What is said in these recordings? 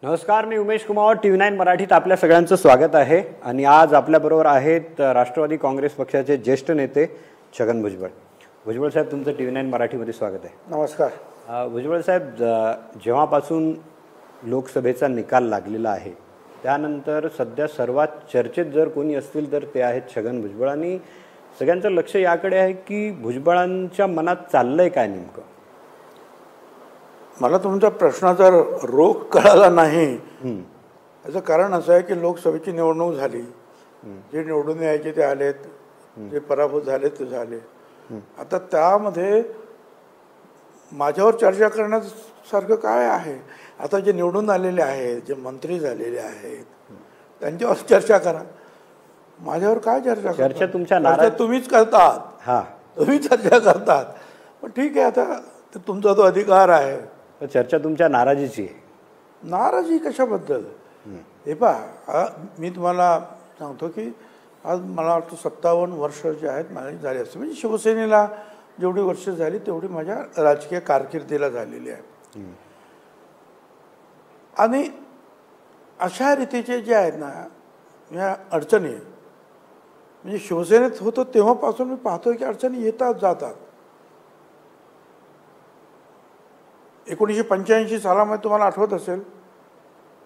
नमस्कार, मी उमेश कुमार. TV9 मराठीत आपल्या सगळ्यांचं स्वागत आहे. आणि आज आपल्याबरोबर आहेत राष्ट्रवादी काँग्रेस पक्षाचे ज्येष्ठ नेते छगन भुजबळ. भुजबळ साहेब, तुमचं TV9 मराठीमध्ये स्वागत आहे. नमस्कार. भुजबळ साहेब, जेव्हापासून लोकसभेचा निकाल लागलेला आहे त्यानंतर सध्या सर्वात चर्चेत जर कोणी असतील तर ते आहेत छगन भुजबळ. आणि सगळ्यांचं लक्ष याकडे आहे की भुजबळांच्या मनात चाललंय काय नेमकं. मला तुमच्या प्रश्नाचा रोख कळाला नाही. याचं कारण असं आहे की लोकसभेची निवडणूक झाली, जे निवडून यायचे ते आलेत, जे पराभूत झाले ते झाले. आता त्यामध्ये माझ्यावर चर्चा करण्यासारखं काय आहे. आता जे निवडून आलेले आहेत, जे मंत्री झालेले आहेत त्यांच्यावर चर्चा करा. माझ्यावर काय चर्चा चर्चा तुमच्या तुम्हीच करतात. हां, तुम्ही चर्चा करतात. पण ठीक आहे, आता ते तुमचा तो अधिकार आहे. चर्चा तुमच्या नाराजीची आहे. नाराजी कशाबद्दल. हे पहा, मी तुम्हाला सांगतो की आज मला वाटतं 57 वर्ष जे आहेत माझी झाली असते. म्हणजे शिवसेनेला जेवढी वर्ष झाली तेवढी माझ्या राजकीय कारकिर्दीला झालेली आहे. आणि अशा रीतीचे जे आहेत ना या अडचणी, म्हणजे शिवसेनेत होतो तेव्हापासून मी पाहतोय की अडचणी येतात जातात. 1985 सालामध्ये तुम्हाला आठवत असेल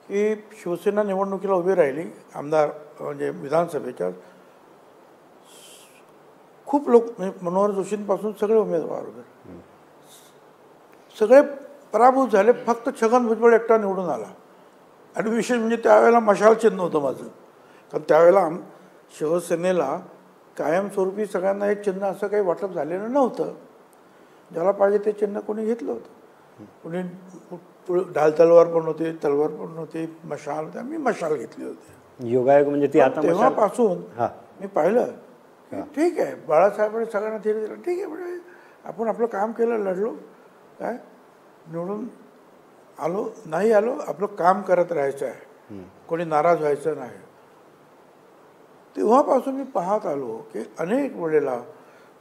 की शिवसेना निवडणुकीला उभी राहिली, आमदार म्हणजे विधानसभेच्या. खूप लोक म्हणजे मनोहर जोशींपासून सगळे उमेदवार वगैरे सगळे पराभूत झाले. फक्त छगन भुजबळ एकटा निवडून आला. आणि विशेष म्हणजे त्यावेळेला मशाल चिन्ह होतं माझं. कारण त्यावेळेला शिवसेनेला कायमस्वरूपी सगळ्यांना एक चिन्ह असं काही वाटप झालेलं नव्हतं. ज्याला पाहिजे ते चिन्ह कोणी घेतलं होतं. कोणी ढाल तलवार पण होती, तलवार पण होती, मशाल होती. मी मशाल घेतली होती. योगायोग म्हणजे ती आता तेव्हापासून मी पाहिलं ठीक आहे, बाळासाहेबांनी सगळ्यांना धीर दिला. ठीक आहे, म्हणजे आपण आपलं काम केलं, लढलो, काय निवडून आलो नाही आलो, आपलं काम करत राहायचं आहे, कोणी नाराज व्हायचं नाही. तेव्हापासून मी पाहत आलो की अनेक वेळेला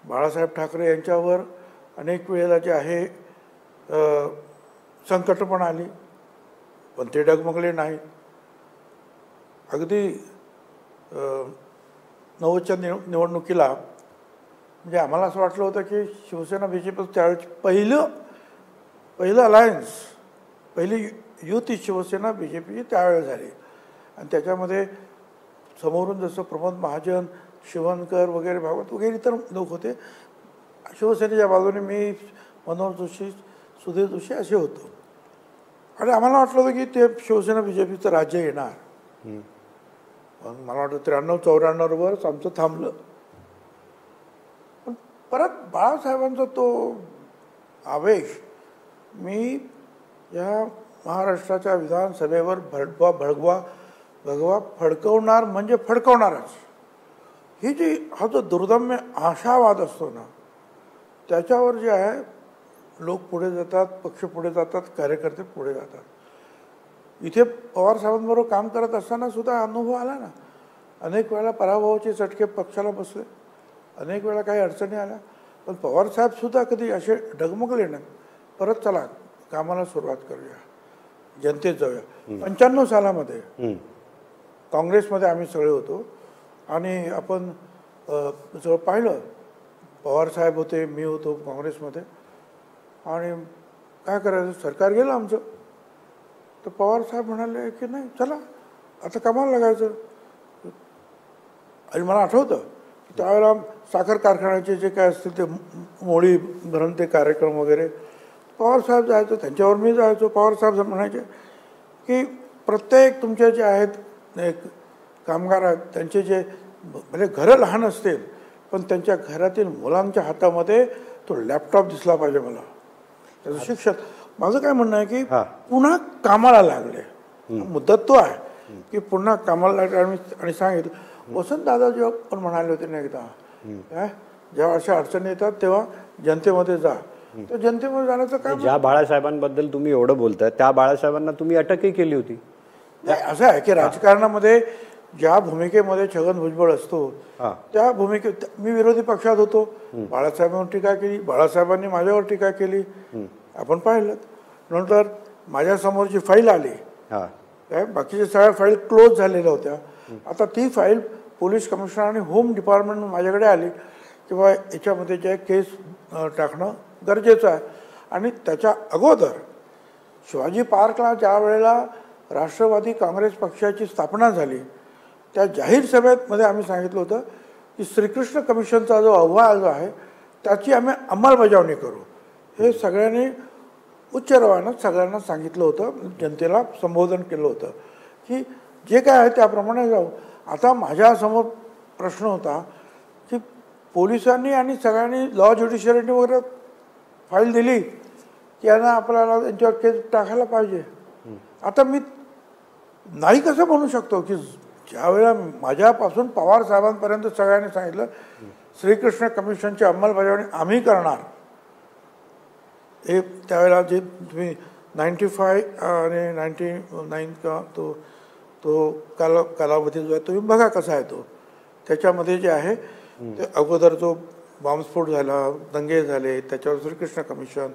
बाळासाहेब ठाकरे यांच्यावर अनेक वेळेला जे आहे संकट पण आली, पण ते डगमगले नाही. अगदी 90च्या निवडणुकीला म्हणजे आम्हाला असं वाटलं होतं की शिवसेना BJP त्यावेळेस पहिलं अलायन्स, पहिली युती शिवसेना BJPची त्यावेळेस झाली. आणि त्याच्यामध्ये समोरून जसं प्रमोद महाजन, शिवणकर वगैरे, भागवत वगैरे इतर लोक होते. शिवसेनेच्या बाजूने मी, मनोहर जोशी, सुधीर जोशी असे होतो. आणि आम्हाला वाटलं होतं की ते शिवसेना BJPचं राज्य येणार. पण मला वाटतं 93-94वरच आमचं थांबलं. पण परत बाळासाहेबांचा तो आवेश मी या महाराष्ट्राच्या विधानसभेवर भगवा फडकवणार म्हणजे फडकवणारच. ही जी हा जो दुर्दम्य आशावाद असतो ना, त्याच्यावर जे आहे लोक पुढे जातात, पक्ष पुढे जातात, कार्यकर्ते पुढे जातात. इथे पवारसाहेबांबरोबर काम करत असताना सुद्धा अनुभव आला ना. अनेक वेळा पराभवाचे चटके पक्षाला बसले, अनेक वेळा काही अडचणी आल्या. पण पवारसाहेबसुद्धा कधी असे डगमगले नाही. परत चला कामाला सुरुवात करूया, जनतेत जाऊया. 95 सालामध्ये काँग्रेसमध्ये आम्ही सगळे होतो आणि आपण सगळं पाहिलं. पवारसाहेब होते, मी होतो काँग्रेसमध्ये. आणि काय करायचं, सरकार गेलं आमचं. तर पवारसाहेब म्हणाले की नाही, चला आता कामाला लागायचं. आणि मला आठवतं की त्यावेळेला साखर कारखान्याचे जे काय असतील ते मोळी भरण, ते कार्यक्रम वगैरे पवारसाहेब जायचं, त्यांच्यावर मी जायचो. पवारसाहेब म्हणायचे की प्रत्येक तुमचे जे आहेत एक कामगार आहेत त्यांचे जे म्हणजे घरं लहान असतील पण त्यांच्या घरातील मुलांच्या हातामध्ये तो लॅपटॉप दिसला पाहिजे मला. त्याचं शिक्षण. माझं काय म्हणणं आहे की पुन्हा कामाला लागले. मुद्दत तो आहे की पुन्हा कामाला लागले. आणि सांगितलं वसंतदादा जेव्हा पण म्हणाले होते ना एकदा, काय जेव्हा अशा अडचणी येतात तेव्हा जनतेमध्ये जा. तर जनतेमध्ये जाण्याचं काय. ज्या बाळासाहेबांबद्दल तुम्ही एवढं बोलताय त्या बाळासाहेबांना तुम्ही अटकही केली होती. असं आहे की राजकारणामध्ये ज्या भूमिकेमध्ये छगन भुजबळ असतो त्या भूमिकेत मी विरोधी पक्षात होतो. बाळासाहेबांवर टीका केली, बाळासाहेबांनी माझ्यावर टीका केली, आपण पाहिलं. नंतर माझ्यासमोर जी फाईल आली काय बाकीच्या सगळ्या फाईल क्लोज झालेल्या होत्या. आता ती फाईल पोलीस कमिशनर आणि होम डिपार्टमेंट माझ्याकडे आली किंवा याच्यामध्ये जे केस टाकणं गरजेचं आहे. आणि त्याच्या अगोदर शिवाजी पार्कला ज्या वेळेला राष्ट्रवादी काँग्रेस पक्षाची स्थापना झाली त्या जाहीर सभेमध्ये आम्ही सांगितलं होतं की श्रीकृष्ण कमिशनचा जो अहवाल जो आहे त्याची आम्ही अंमलबजावणी करू. हे सगळ्यांनी उच्च रवानं सगळ्यांना सांगितलं होतं, जनतेला संबोधन केलं होतं की जे काय आहे त्याप्रमाणे जाऊ. आता माझ्यासमोर प्रश्न होता की पोलिसांनी आणि सगळ्यांनी लॉ ज्युडिशियरीने वगैरे फाईल दिली की यांना आपल्याला त्यांच्यावर केस टाकायला पाहिजे. आता मी नाही कसं म्हणू शकतो की ज्यावेळेला माझ्यापासून पवार साहेबांपर्यंत सगळ्यांनी सांगितलं श्रीकृष्ण कमिशनची अंमलबजावणी आम्ही करणार. हे त्यावेळेला जे तुम्ही 95 आणि 99 का तो कालावधी जो आहे तुम्ही बघा कसा आहे तो. त्याच्यामध्ये जे आहे ते अगोदर जो बॉम्बस्फोट झाला, दंगे झाले, त्याच्यावर श्रीकृष्ण कमिशन,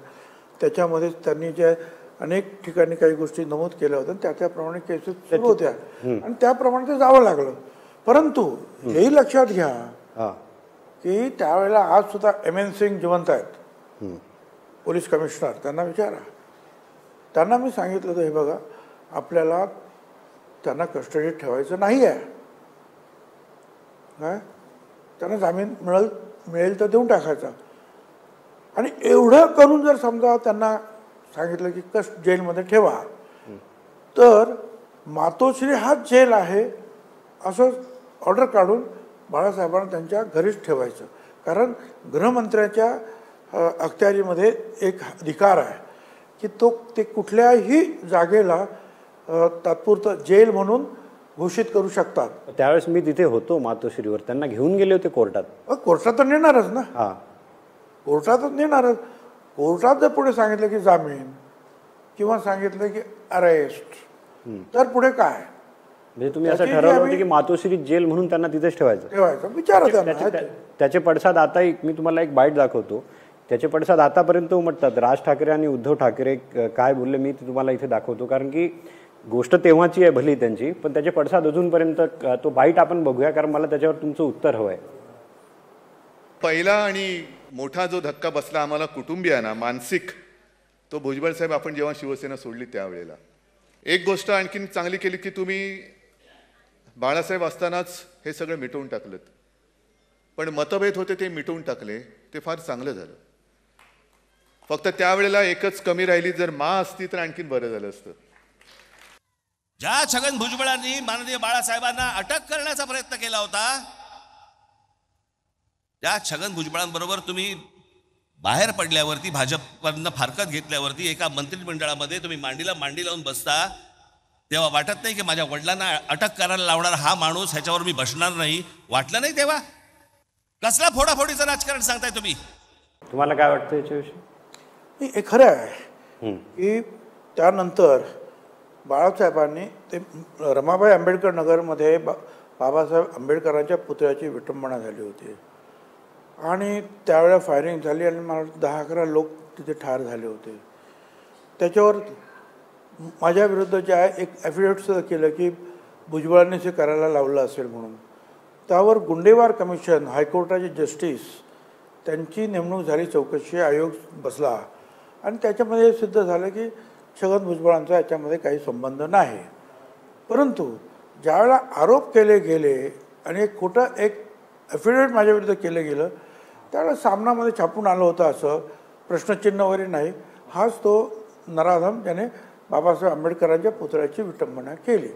त्याच्यामध्ये त्यांनी जे अनेक ठिकाणी काही गोष्टी नमूद केल्या होत्या त्याप्रमाणे केसेस सुरू होत्या आणि त्याप्रमाणे ते जावं लागलं. परंतु हेही लक्षात घ्या की त्यावेळेला आज सुद्धा MN सिंग जिवंत आहेत, पोलीस कमिशनर. त्यांना विचारा. त्यांना मी सांगितलं होतं हे बघा आपल्याला त्यांना कस्टडीत ठेवायचं नाही आहे. काय त्यांना जामीन मिळेल तर देऊन टाकायचा. आणि एवढं करून जर समजा त्यांना सांगितलं की जेलमध्ये ठेवा तर मातोश्री हाच जेल आहे असं ऑर्डर काढून बाळासाहेबांना त्यांच्या घरीच ठेवायचं. कारण गृहमंत्र्याच्या अखत्यारीमध्ये एक अधिकार आहे की ते कुठल्याही जागेला तात्पुरतं जेल म्हणून घोषित करू शकतात. त्यावेळेस मी तिथे होतो मातोश्रीवर, त्यांना घेऊन गेले होते कोर्टात. कोर्टात तर नेणारच ना, कोर्टातच नेणारच. कोर्टात जर पुढे सांगितलं की जामीन किंवा सांगितलं की अरेस्ट तर पुढे काय? म्हणजे तुम्ही असं ठरवलं होतं की मातोश्री जेल म्हणून त्यांना तिथेच ठेवायचं. विचारा त्याचे पडसाद आताही मी तुम्हाला एक बाईट दाखवतो. त्याचे पडसाद आतापर्यंत उमटतात. राज ठाकरे आणि उद्धव ठाकरे काय बोलले मी तुम्हाला इथे दाखवतो, कारण की गोष्ट तेव्हाची आहे भली त्यांची, पण त्याचे पडसाद अजूनपर्यंत. तो बाईट आपण बघूया कारण मला त्याच्यावर तुमचं उत्तर हवं आहे. पहिला आणि मोठा जो धक्का बसला आम्हाला कुटुंबियांना मानसिक, तो भुजबळ साहेब आपण जेव्हा शिवसेना सोडली त्यावेळेला. एक गोष्ट आणखीन चांगली केली की तुम्ही बाळासाहेब असतानाच हे सगळं मिटवून टाकलं. पण मतभेद होते ते मिटवून टाकले, ते फार चांगलं झालं. फक्त त्यावेळेला एकच कमी राहिली, जर असती तर आणखीन बरं झालं असतं. ज्या छगन भुजबळांनी माननीय बाळासाहेबांना अटक करण्याचा प्रयत्न केला होता त्या छगन भुजबळांबरोबर तुम्ही बाहेर पडल्यावरती, भाजपवरनं फारकत घेतल्यावरती एका मंत्रिमंडळामध्ये तुम्ही मांडीला मांडी लावून बसता तेव्हा वाटत नाही की माझ्या वडिलांना अटक करायला लावणार हा माणूस ह्याच्यावर मी बसणार नाही? वाटलं नाही तेव्हा? कसला फोडाफोडीचं राजकारण सांगताय तुम्ही? तुम्हाला काय वाटतं याच्याविषयी? हे खरं आहे की त्यानंतर बाळासाहेबांनी ते रमाबाई आंबेडकर नगरमध्ये बाबासाहेब आंबेडकरांच्या पुतळ्याची विटंबना झाली होती आणि त्यावेळेला फायरिंग झाली आणि मला 10-11 लोक तिथे ठार झाले होते. त्याच्यावर माझ्या विरुद्ध जे आहे एक ॲफिडेव्हिटसुद्धा केलं की भुजबळांनी ते करायला लावलं असेल म्हणून. त्यावर गुंडेवार कमिशन, हायकोर्टाचे जस्टिस त्यांची नेमणूक झाली, चौकशी आयोग बसला आणि त्याच्यामध्ये सिद्ध झालं की छगन भुजबळांचा याच्यामध्ये काही संबंध नाही. परंतु ज्यावेळेला आरोप केले गेले आणि एक खोटं एक ॲफिडेव्हिट माझ्याविरुद्ध केलं गेलं त्यावेळेला सामनामध्ये छापून आलं होतं असं प्रश्नचिन्ह वगैरे नाही. हाच तो नराधम ज्याने बाबासाहेब आंबेडकरांच्या पुतळ्याची विटंबना केली.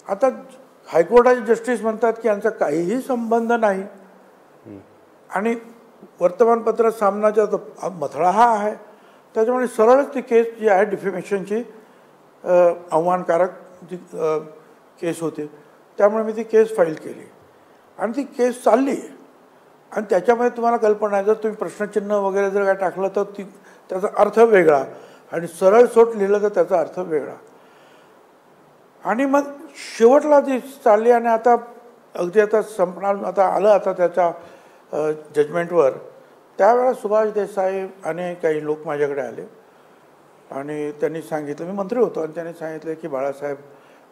आता हायकोर्टाचे जस्टिस म्हणतात की यांचा काहीही संबंध नाही आणि वर्तमानपत्र सामनाचा मथळा हा आहे. त्याच्यामुळे सरळच ती केस जी आहे डिफेमेशनची अवमानकारक जी केस होती त्यामुळे मी ती केस फाईल केली आणि ती केस चालली आणि त्याच्यामध्ये तुम्हाला कल्पना आहे जर तुम्ही प्रश्नचिन्ह वगैरे जर काय टाकलं तर त्याचा अर्थ वेगळा आणि सरळ सोट लिहिलं तर त्याचा अर्थ वेगळा. आणि मग शेवटला जी चालली आणि आता अगदी आता संपणार, आता आलं आता त्याच्या जजमेंटवर. त्यावेळेला सुभाष देसाई आणि काही लोक माझ्याकडे आले आणि त्यांनी सांगितलं, मी मंत्री होतो आणि त्यांनी सांगितलं की बाळासाहेब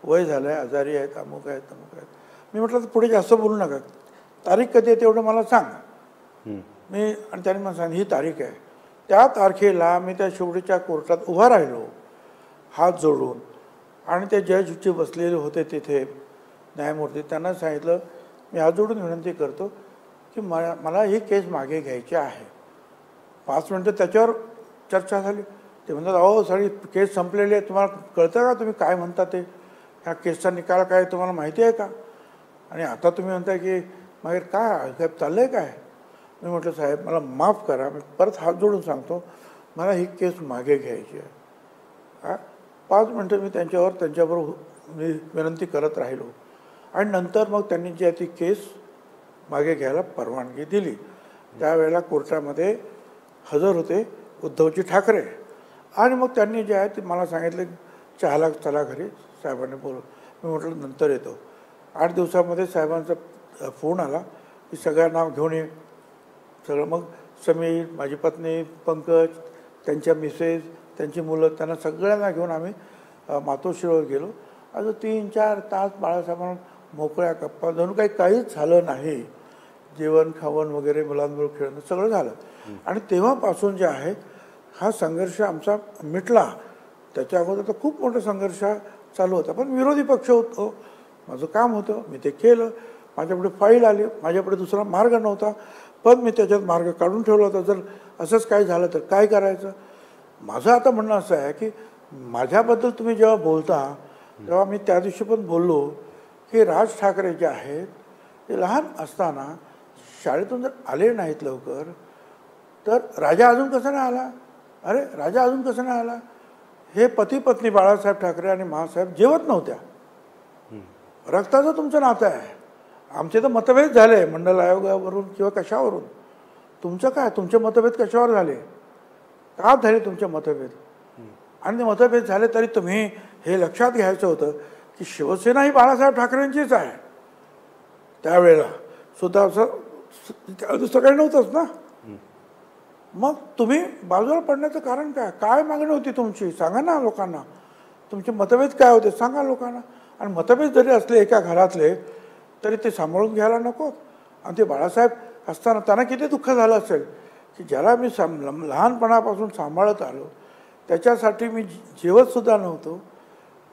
वय झालं आहे, आजारी आहेत, अमुक आहेत, तमुक आहेत. मी म्हटलं तर पुढे जास्त बोलू नका, तारीख कधी आहे तेवढं मला सांग. मी आणि त्याने मला सांग ही तारीख आहे. त्या तारखेला मी त्या शेवटीच्या कोर्टात उभा राहिलो हात जोडून, आणि ते जज जे बसलेले होते तिथे न्यायमूर्ती, त्यांना सांगितलं मी हात जोडून विनंती करतो की मला ही केस मागे घ्यायची आहे. 5 मिनटं त्याच्यावर चर्चा झाली. ते म्हणतात अहो सगळी केस संपलेली आहे, तुम्हाला कळतं का तुम्ही काय म्हणता ते, ह्या केसचा निकाल काय तुम्हाला माहिती आहे का, आणि आता तुम्ही म्हणताय की मागे काय चाललं आहे काय. मी म्हटलं साहेब मला माफ करा, मी परत हात जोडून सांगतो मला ही केस मागे घ्यायची आहे. 5 मिनटं मी त्यांच्याबरोबर मी विनंती करत राहिलो, आणि नंतर मग त्यांनी जी ती केस मागे घ्यायला परवानगी दिली. त्यावेळेला कोर्टामध्ये हजर होते उद्धवजी ठाकरे, आणि मग त्यांनी जे आहे ते मला सांगितलं चहाला चला घरी, साहेबांनी बोलव. मी म्हटलं नंतर येतो. 8 दिवसामध्ये साहेबांचा फोन आला की सगळ्यांना घेऊन ये. सगळं मग समीर, माझी पत्नी, पंकज, त्यांच्या मिसेस, त्यांची मुलं, त्यांना सगळ्यांना घेऊन आम्ही मातोश्रीवर गेलो. अजून 3-4 तास बाळासाहेबांना मोकळ्या गप्पा, जणू काहीच झालं नाही. जेवण खावण वगैरे, मुलांबरोबर खेळणं सगळं झालं. आणि तेव्हापासून जे आहे हा संघर्ष आमचा मिटला. त्याच्या अगोदर तर खूप मोठा संघर्ष चालू होता, पण विरोधी पक्ष होतो, माझं काम होतं, मी ते केलं. माझ्यापुढे फाईल आली, माझ्यापुढे दुसरा मार्ग नव्हता, पण मी त्याच्यात मार्ग काढून ठेवला होता. जर असंच काय झालं तर काय करायचं. माझं आता म्हणणं असं आहे की माझ्याबद्दल तुम्ही जेव्हा बोलता तेव्हा मी त्या दिवशी पण बोललो की राज ठाकरे जे आहेत ते लहान असताना शाळेतून जर आले नाहीत लवकर तर राजा अजून कसा नाही आला, अरे राजा अजून कसं नाही आला. हे पती पत्नी बाळासाहेब ठाकरे आणि मासाहेब जेवत नव्हत्या. रक्ताचं तुमचं नातं आहे. आमचे तर मतभेद झाले मंडल आयोगावरून किंवा कशावरून. तुमचं काय, तुमचे मतभेद कशावर झाले, का झाले तुमचे मतभेद. आणि ते मतभेद झाले तरी तुम्ही हे लक्षात घ्यायचं होतं की शिवसेना ही बाळासाहेब ठाकरेंचीच आहे. त्यावेळेला सुद्धा असं दुसरं काही नव्हतंच ना. मग तुम्ही बाजूला पडण्याचं कारण काय, काय मागणी होती तुमची, सांगा ना लोकांना. तुमचे मतभेद काय होते सांगा लोकांना. आणि मतभेद जरी असले एका घरातले तरी ते सांभाळून घ्यायला नको. आणि ते बाळासाहेब असताना त्यांना किती दुःख झालं असेल की ज्याला मी लहानपणापासून सांभाळत आलो त्याच्यासाठी मी जेवतसुद्धा नव्हतो,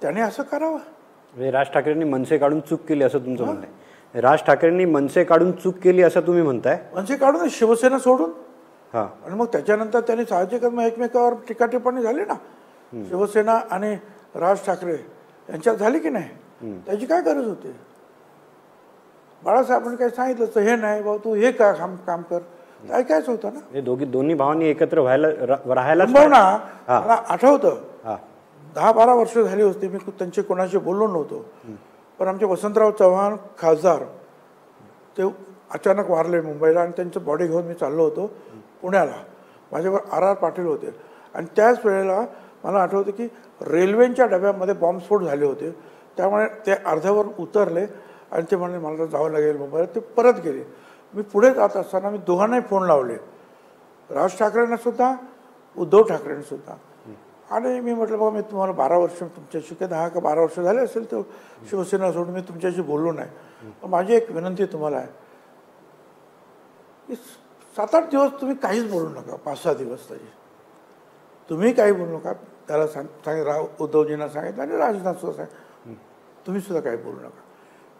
त्याने असं करावं. राज ठाकरेंनी मनसे काढून चूक केली असं तुमचं म्हणणं आहे. राज ठाकरेंनी मनसे काढून चूक केली असं तुम्ही म्हणताय. मनसे काढून शिवसेना सोडून. हां. आणि मग त्याच्यानंतर त्यांनी साहजिकच मग एकमेकावर टीका टिप्पणी झाली ना. शिवसेना आणि राज ठाकरे यांच्यात झाली की नाही, त्याची काय गरज होती. बाळासाहेबांनी काय सांगितलं तर हे नाही बाबा तू हे का काम कर, ऐकायचं होतं ना. हे दोन्ही भावांनी एकत्र राहायला ना. मला आठवतं 10-12 वर्ष झाली होती मी त्यांची कोणाशी बोललो नव्हतो. पण आमचे वसंतराव चव्हाण खासदार ते अचानक वारले मुंबईला, आणि त्यांचं बॉडी घेऊन मी चाललो होतो पुण्याला. माझ्यावर RR पाटील होते. आणि त्याच वेळेला मला आठवतं की रेल्वेच्या डब्यामध्ये बॉम्बस्फोट झाले होते. त्यामुळे ते अर्ध्यावर उतरले आणि ते म्हणाले मला जावं लागेल मुंबईला. ते परत गेले. मी पुढे जात असताना मी दोघांनाही फोन लावले, राज ठाकरेंना सुद्धा, उद्धव ठाकरेंना सुद्धा. आणि मी म्हटलं बाबा मी तुम्हाला 12 वर्ष तुमच्याशी काय 10 का 12 वर्ष झाले असेल तर शिवसेना सोडून मी तुमच्याशी बोललो नाही. पण माझी एक विनंती तुम्हाला आहे की 7-8 दिवस तुम्ही काहीच बोलू नका. 5-6 दिवस तरी तुम्ही काही बोलू नका. त्याला उद्धवजींना सांगितलं आणि राजनाथ सुद्धा तुम्ही सुद्धा काही बोलू नका.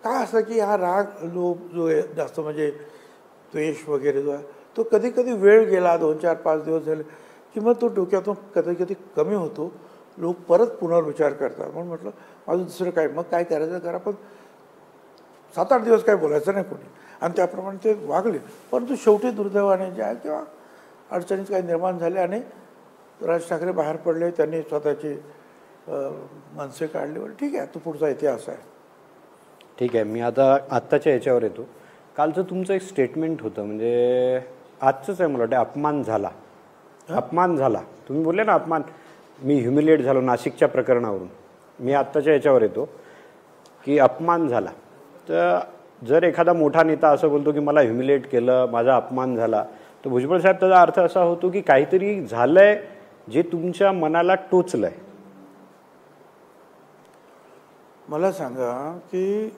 काय असं की हा राग लोभ जो आहे जास्त म्हणजे द्वेष वगैरे जो आहे तो कधी कधी वेळ गेला 2-4-5 दिवस झाले की मग तो डोक्यातून कधी कधी कमी होतो. लोक परत पुनर्विचार करतात. म्हणून म्हटलं माझं दुसरं काय, मग काय करायचं करा, पण 7-8 दिवस काय बोलायचं नाही कोणी. आणि त्याप्रमाणे ते वागले. परंतु शेवटी दुर्दैवाने जे आहे किंवा अडचणीत काही निर्माण झाले आणि राज ठाकरे बाहेर पडले. त्यांनी स्वतःची मनसे काढली. ठीक आहे, तो पुढचा इतिहास आहे. ठीक आहे. मी आत्ताच्या याच्यावर येतो. कालचं तुमचं एक स्टेटमेंट होतं, म्हणजे आजचंच आहे मला वाटतं, अपमान झाला. अपमान झाला तुम्ही बोलले ना, अपमान. मी ह्युमिलेट झालो नाशिकच्या प्रकरणावरून. मी आत्ताच्या याच्यावर येतो की अपमान झाला. तर जर एखादा मोठा नेता असं बोलतो की मला ह्युमिलेट केलं, माझा अपमान झाला, तर भुजबळ साहेब त्याचा अर्थ असा होतो की काहीतरी झालंय जे तुमच्या मनाला टोचलंय. मला सांगा की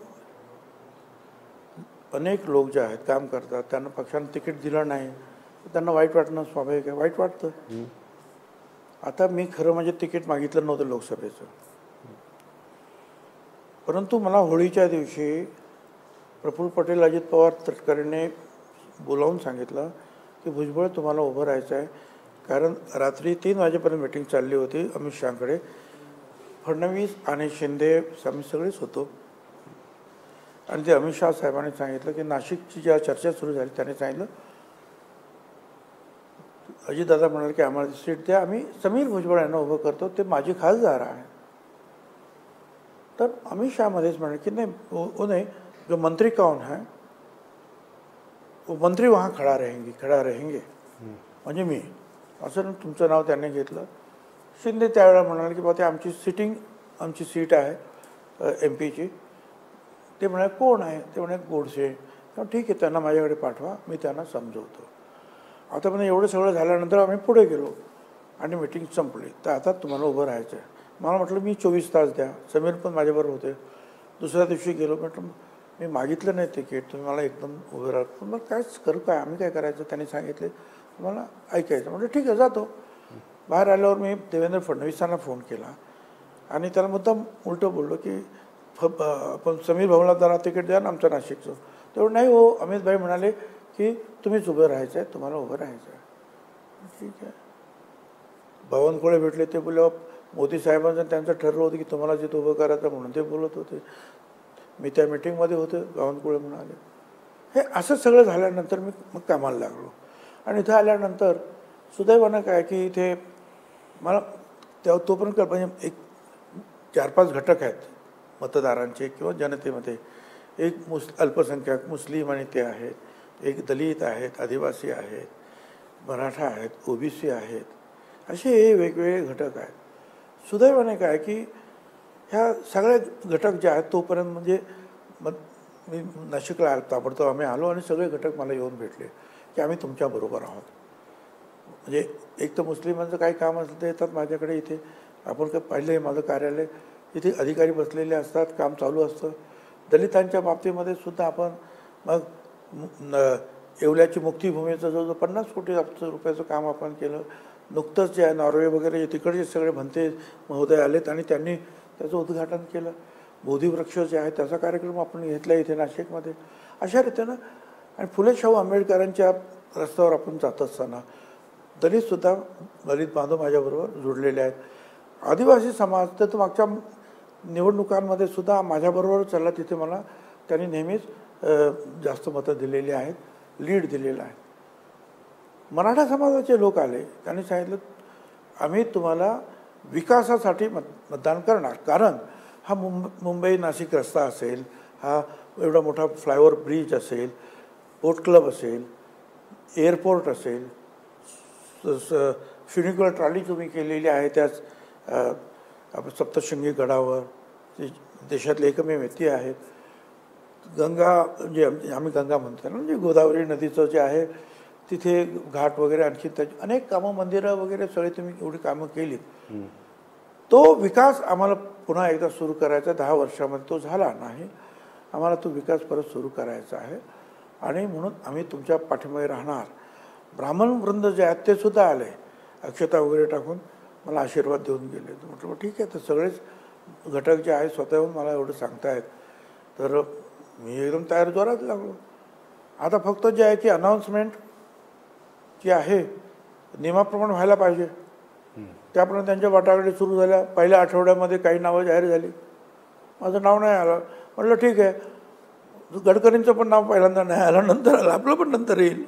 अनेक लोक जे आहेत काम करतात त्यांना पक्षानं तिकीट दिलं नाही तर त्यांना वाईट वाटणं स्वाभाविक आहे, वाईट वाटतं. आता मी खरं म्हणजे तिकीट मागितलं नव्हतं लोकसभेचं, परंतु मला होळीच्या दिवशी प्रफुल्ल पटेल, अजित पवार तटकरेने बोलावून सांगितलं की भुजबळ तुम्हाला उभं राहायचं आहे, कारण रात्री 3 वाजेपर्यंत मीटिंग चालली होती अमित शहाकडे. फडणवीस आणि शिंदे आम्ही सगळेच होतो आणि ते अमित शहा साहेबांनी सांगितलं की नाशिकची ज्या चर्चा सुरू झाली त्याने सांगितलं, अजितदादा म्हणाले की आम्हाला सीट द्या, आम्ही समीर भुजबळ यांना उभं करतो, ते माझी खासदार आहे. तर अमित शाह मध्येच म्हणाले की नहीं वो नहीं, जो मंत्री कौन है वो मंत्री वहाँ खड़ा रहेंगे म्हणजे मी, असं तुमचं नाव त्यांनी घेतलं. शिंदे त्यावेळेला म्हणाले की बाबा ते आमची सीट आहे MP ची. ते म्हणाले कोण आहे, ते म्हणाले गोडसे. ठीक आहे, त्यांना माझ्याकडे पाठवा, मी त्यांना समजवतो. आता म्हणजे एवढं सगळं झाल्यानंतर आम्ही पुढे गेलो आणि मीटिंग संपली. तर आता तुम्हाला उभं राहायचं आहे. मला म्हटलं मी 24 तास द्या, समीर पण माझ्याबरोबर होते. दुसऱ्या दिवशी गेलो, म्हटलं मी मागितलं नाही तिकीट, तुम्ही मला एकदम उभं राहा. पण मग कायच करू काय, आम्ही काय करायचं, त्यांनी सांगितले तुम्हाला ऐकायचं. म्हटलं ठीक आहे जातो. बाहेर आल्यावर मी देवेंद्र फडणवीसांना फोन केला आणि त्याला मुद्दाम उलटं बोललो की आपण समीर भाऊला जरा तिकीट द्या ना आमचं नाशिकचं. तेवढं नाही हो, अमित भाई म्हणाले की तुम्हीच उभं राहायचं आहे, तुम्हाला उभं राहायचं आहे. ठीक आहे. बावनकुळे भेटले, ते बोलले मोदी साहेबांचं त्यांचं ठरलं होतं की तुम्हाला जिथं उभं करायचं म्हणून ते बोलत होते. मी त्या मीटिंगमध्ये होते, बावनकुळे म्हणाले. हे असं सगळं झाल्यानंतर मी मग कामाला लागलो आणि इथं आल्यानंतर सुदैवानं काय की इथे मला तेव्हा तोपर्यंत म्हणजे एक 4-5 घटक आहेत मतदारांचे किंवा जनतेमध्ये. एक अल्पसंख्याक मुस्लिम आणि ते आहेत, एक दलित आहेत, आदिवासी आहेत, मराठा आहेत, OBC आहेत, असे वेगवेगळे घटक आहेत. सुदैवाने काय की ह्या सगळ्या घटक जे आहेत तोपर्यंत म्हणजे मी नाशिकला ताबडतोब आम्ही आलो आणि सगळे घटक मला येऊन भेटले की आम्ही तुमच्याबरोबर आहोत. म्हणजे एक तर मुस्लिमांचं काही काम असलं तर येतात माझ्याकडे इथे. आपण काय पाहिलं माझं कार्यालय, इथे अधिकारी बसलेले असतात, काम चालू असतं. दलितांच्या बाबतीमध्ये सुद्धा आपण मग येवल्याची मुक्तीभूमीचं जवळजवळ 50 कोटी रुपयाचं काम आपण केलं. नुकतंच जे आहे नॉर्वे वगैरे तिकडचे सगळे भंते महोदय आलेत आणि त्यांनी त्याचं उद्घाटन केलं. बोधिवृक्ष जे आहे त्याचा कार्यक्रम आपण घेतला इथे नाशिकमध्ये. अशा रीतीनं आणि फुले शाहू आंबेडकरांच्या रस्त्यावर आपण जात असताना दलितसुद्धा, दलित बांधव माझ्याबरोबर जुडलेले आहेत. आदिवासी समाज तर मागच्या निवडणुकांमध्ये सुद्धा माझ्याबरोबर चालला, तिथे मला त्यांनी नेहमीच जास्त मतं दिलेली आहेत, लीड दिलेलं आहे. मराठा समाजाचे लोक आले, त्यांनी सांगितलं आम्ही तुम्हाला विकासासाठी मतदान करणार, कारण हा मुंबई नाशिक रस्ता असेल, हा एवढा मोठा फ्लायओव्हर ब्रिज असेल, बोट क्लब असेल, एअरपोर्ट असेल, फ्युनिक्युलर ट्रॉली तुम्ही केलेली आहे त्याच सप्तशृंगी गडावर, देशातले एकमेव व्यक्ती आहेत. गंगा जे आम्ही गंगा म्हणतो ना, म्हणजे गोदावरी नदीचं जे आहे तिथे घाट वगैरे, आणखी त्याची अनेक कामं, मंदिरं वगैरे सगळे तुम्ही एवढी कामं केलीत. तो विकास आम्हाला पुन्हा एकदा सुरू करायचा. 10 वर्षामध्ये तो झाला नाही. आम्हाला तो विकास परत सुरू करायचा आहे आणि म्हणून आम्ही तुमच्या पाठीमागे राहणार. ब्राह्मण वृंद जे आहेत ते सुद्धा आले, अक्षता वगैरे टाकून मला आशीर्वाद देऊन गेले. म्हटलं ठीक आहे. तर सगळेच घटक जे आहेत स्वतःहून मला एवढं सांगतायत, तर मी एकदम तयार जोरात लागलो. आता फक्त जे आहे की अनाऊन्समेंट जी आहे नियमाप्रमाणे व्हायला पाहिजे. त्याप्रमाणे त्यांच्या वाटाघाटी सुरू झाल्या. पहिल्या आठवड्यामध्ये काही नावं जाहीर झाली, माझं नाव नाही आलं. म्हटलं ठीक आहे, गडकरींचं पण नाव पहिल्यांदा नाही आलं, नंतर आलं, आपलं पण नंतर येईल.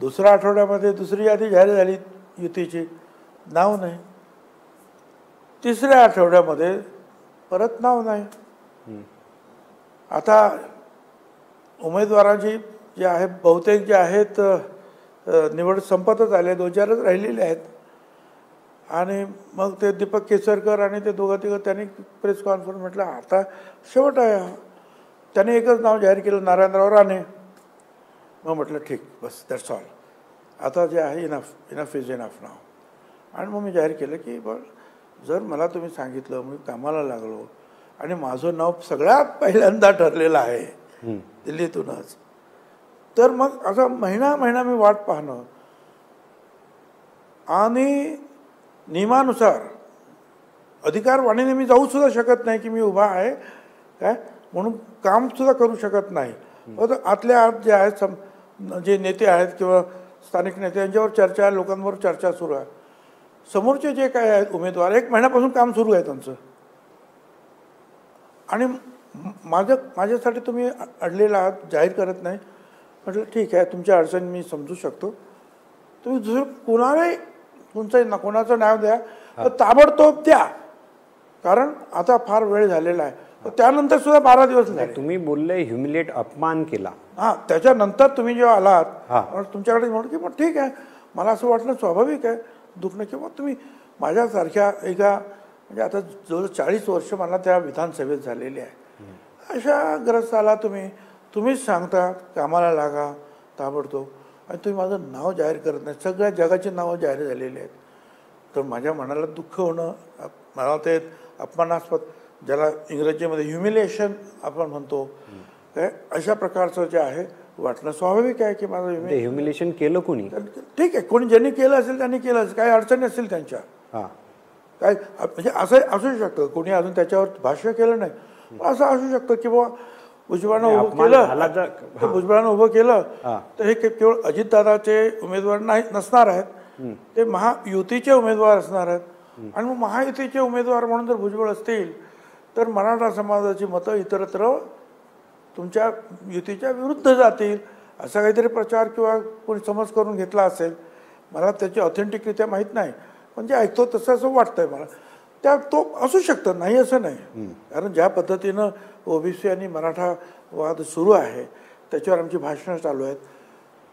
दुसऱ्या आठवड्यामध्ये दुसरी यादी जाहीर झाली युतीची, नाव नाही. तिसऱ्या आठवड्यामध्ये परत नाव नाही. आता उमेदवारांची जे आहे बहुतेक जे आहेत निवड संपतच आले, 2-4च राहिलेले आहेत. आणि मग ते दीपक केसरकर आणि ते दोघं त्यांनी प्रेस कॉन्फरन्स म्हटलं आता शेवट आहे. त्यांनी एकच नाव जाहीर केलं, नारायणराव राणे. मग म्हटलं ठीक, बस दॅट्स ऑल, आता जे आहे इनफ इज इनफ नाव. आणि मग मी जाहीर केलं की जर मला तुम्ही सांगितलं, मी कामाला लागलो आणि माझं नाव सगळ्यात पहिल्यांदा ठरलेलं आहे दिल्लीतूनच. तर मग असा महिना महिना मी वाट पाहणं आणि नियमानुसार अधिकारवाणीने मी जाऊ सुद्धा शकत नाही की मी उभा आहे काय म्हणून काम सुद्धा करू शकत नाही. आतल्या आत जे आहेत जे नेते आहेत किंवा स्थानिक नेते यांच्यावर चर्चा आहे, लोकांवर चर्चा सुरू आहे. समोरचे जे काय आहेत उमेदवार 1 महिन्यापासून काम सुरू आहे त्यांचं. आणि माझ्यासाठी तुम्ही अडलेला आहात, जाहीर करत नाही. म्हटलं ठीक आहे, तुमच्या अडचणी मी समजू शकतो. तुम्ही दुसरं कोणाचं नाव द्या तर ताबडतोब द्या, कारण आता फार वेळ झालेला आहे. त्यानंतर सुद्धा 12 दिवस झाले. तुम्ही बोलले ह्युमिलेट, अपमान केला. हां, त्याच्यानंतर तुम्ही जेव्हा आलात तुमच्याकडे म्हणून की मग ठीक आहे, मला असं वाटलं स्वाभाविक आहे दुखणं, किंवा तुम्ही माझ्यासारख्या एका म्हणजे आता जवळ 40 वर्ष मला त्या विधानसभेत झालेली आहे. अशा ग्रस्ताला तुम्हीच सांगता कामाला लागा ताबडतोब, आणि तुम्ही माझं नाव जाहीर करत नाही. सगळ्या जगाची नावं जाहीर झालेली आहेत. तर माझ्या मनाला दुःख होणं, मला ते अपमानास्पद, ज्याला इंग्रजीमध्ये ह्युमिलेशन आपण म्हणतो, काय अशा प्रकारचं जे आहे वाटणं स्वाभाविक आहे की माझं ह्युमिलेशन केलं कोणी? ठीक आहे, कोणी ज्यांनी केलं असेल त्यांनी केलं असेल, काही अडचणी असतील त्यांच्या, काय म्हणजे असं असू शकतं. कोणी अजून त्याच्यावर भाष्य केलं नाही, असं असू शकतं की बाबा भुजबळानं उभं केलं, भुजबळानं उभं केलं तर हे केवळ अजितदादाचे उमेदवार नसणार आहेत, ते महायुतीचे उमेदवार असणार आहेत. आणि मग महायुतीचे उमेदवार म्हणून जर भुजबळ असतील तर मराठा समाजाची मतं इतरत्र तुमच्या युतीच्या विरुद्ध जातील, असा काहीतरी प्रचार किंवा कोणी समज करून घेतला असेल. मला त्याची ऑथेंटिकरित्या माहीत नाही, पण जे ऐकतो तसं असं वाटतंय मला. तो असू शकतं, नाही असं नाही. कारण ज्या पद्धतीनं ओबीसी आणि मराठा वाद सुरू आहे त्याच्यावर आमची भाषणं चालू आहेत,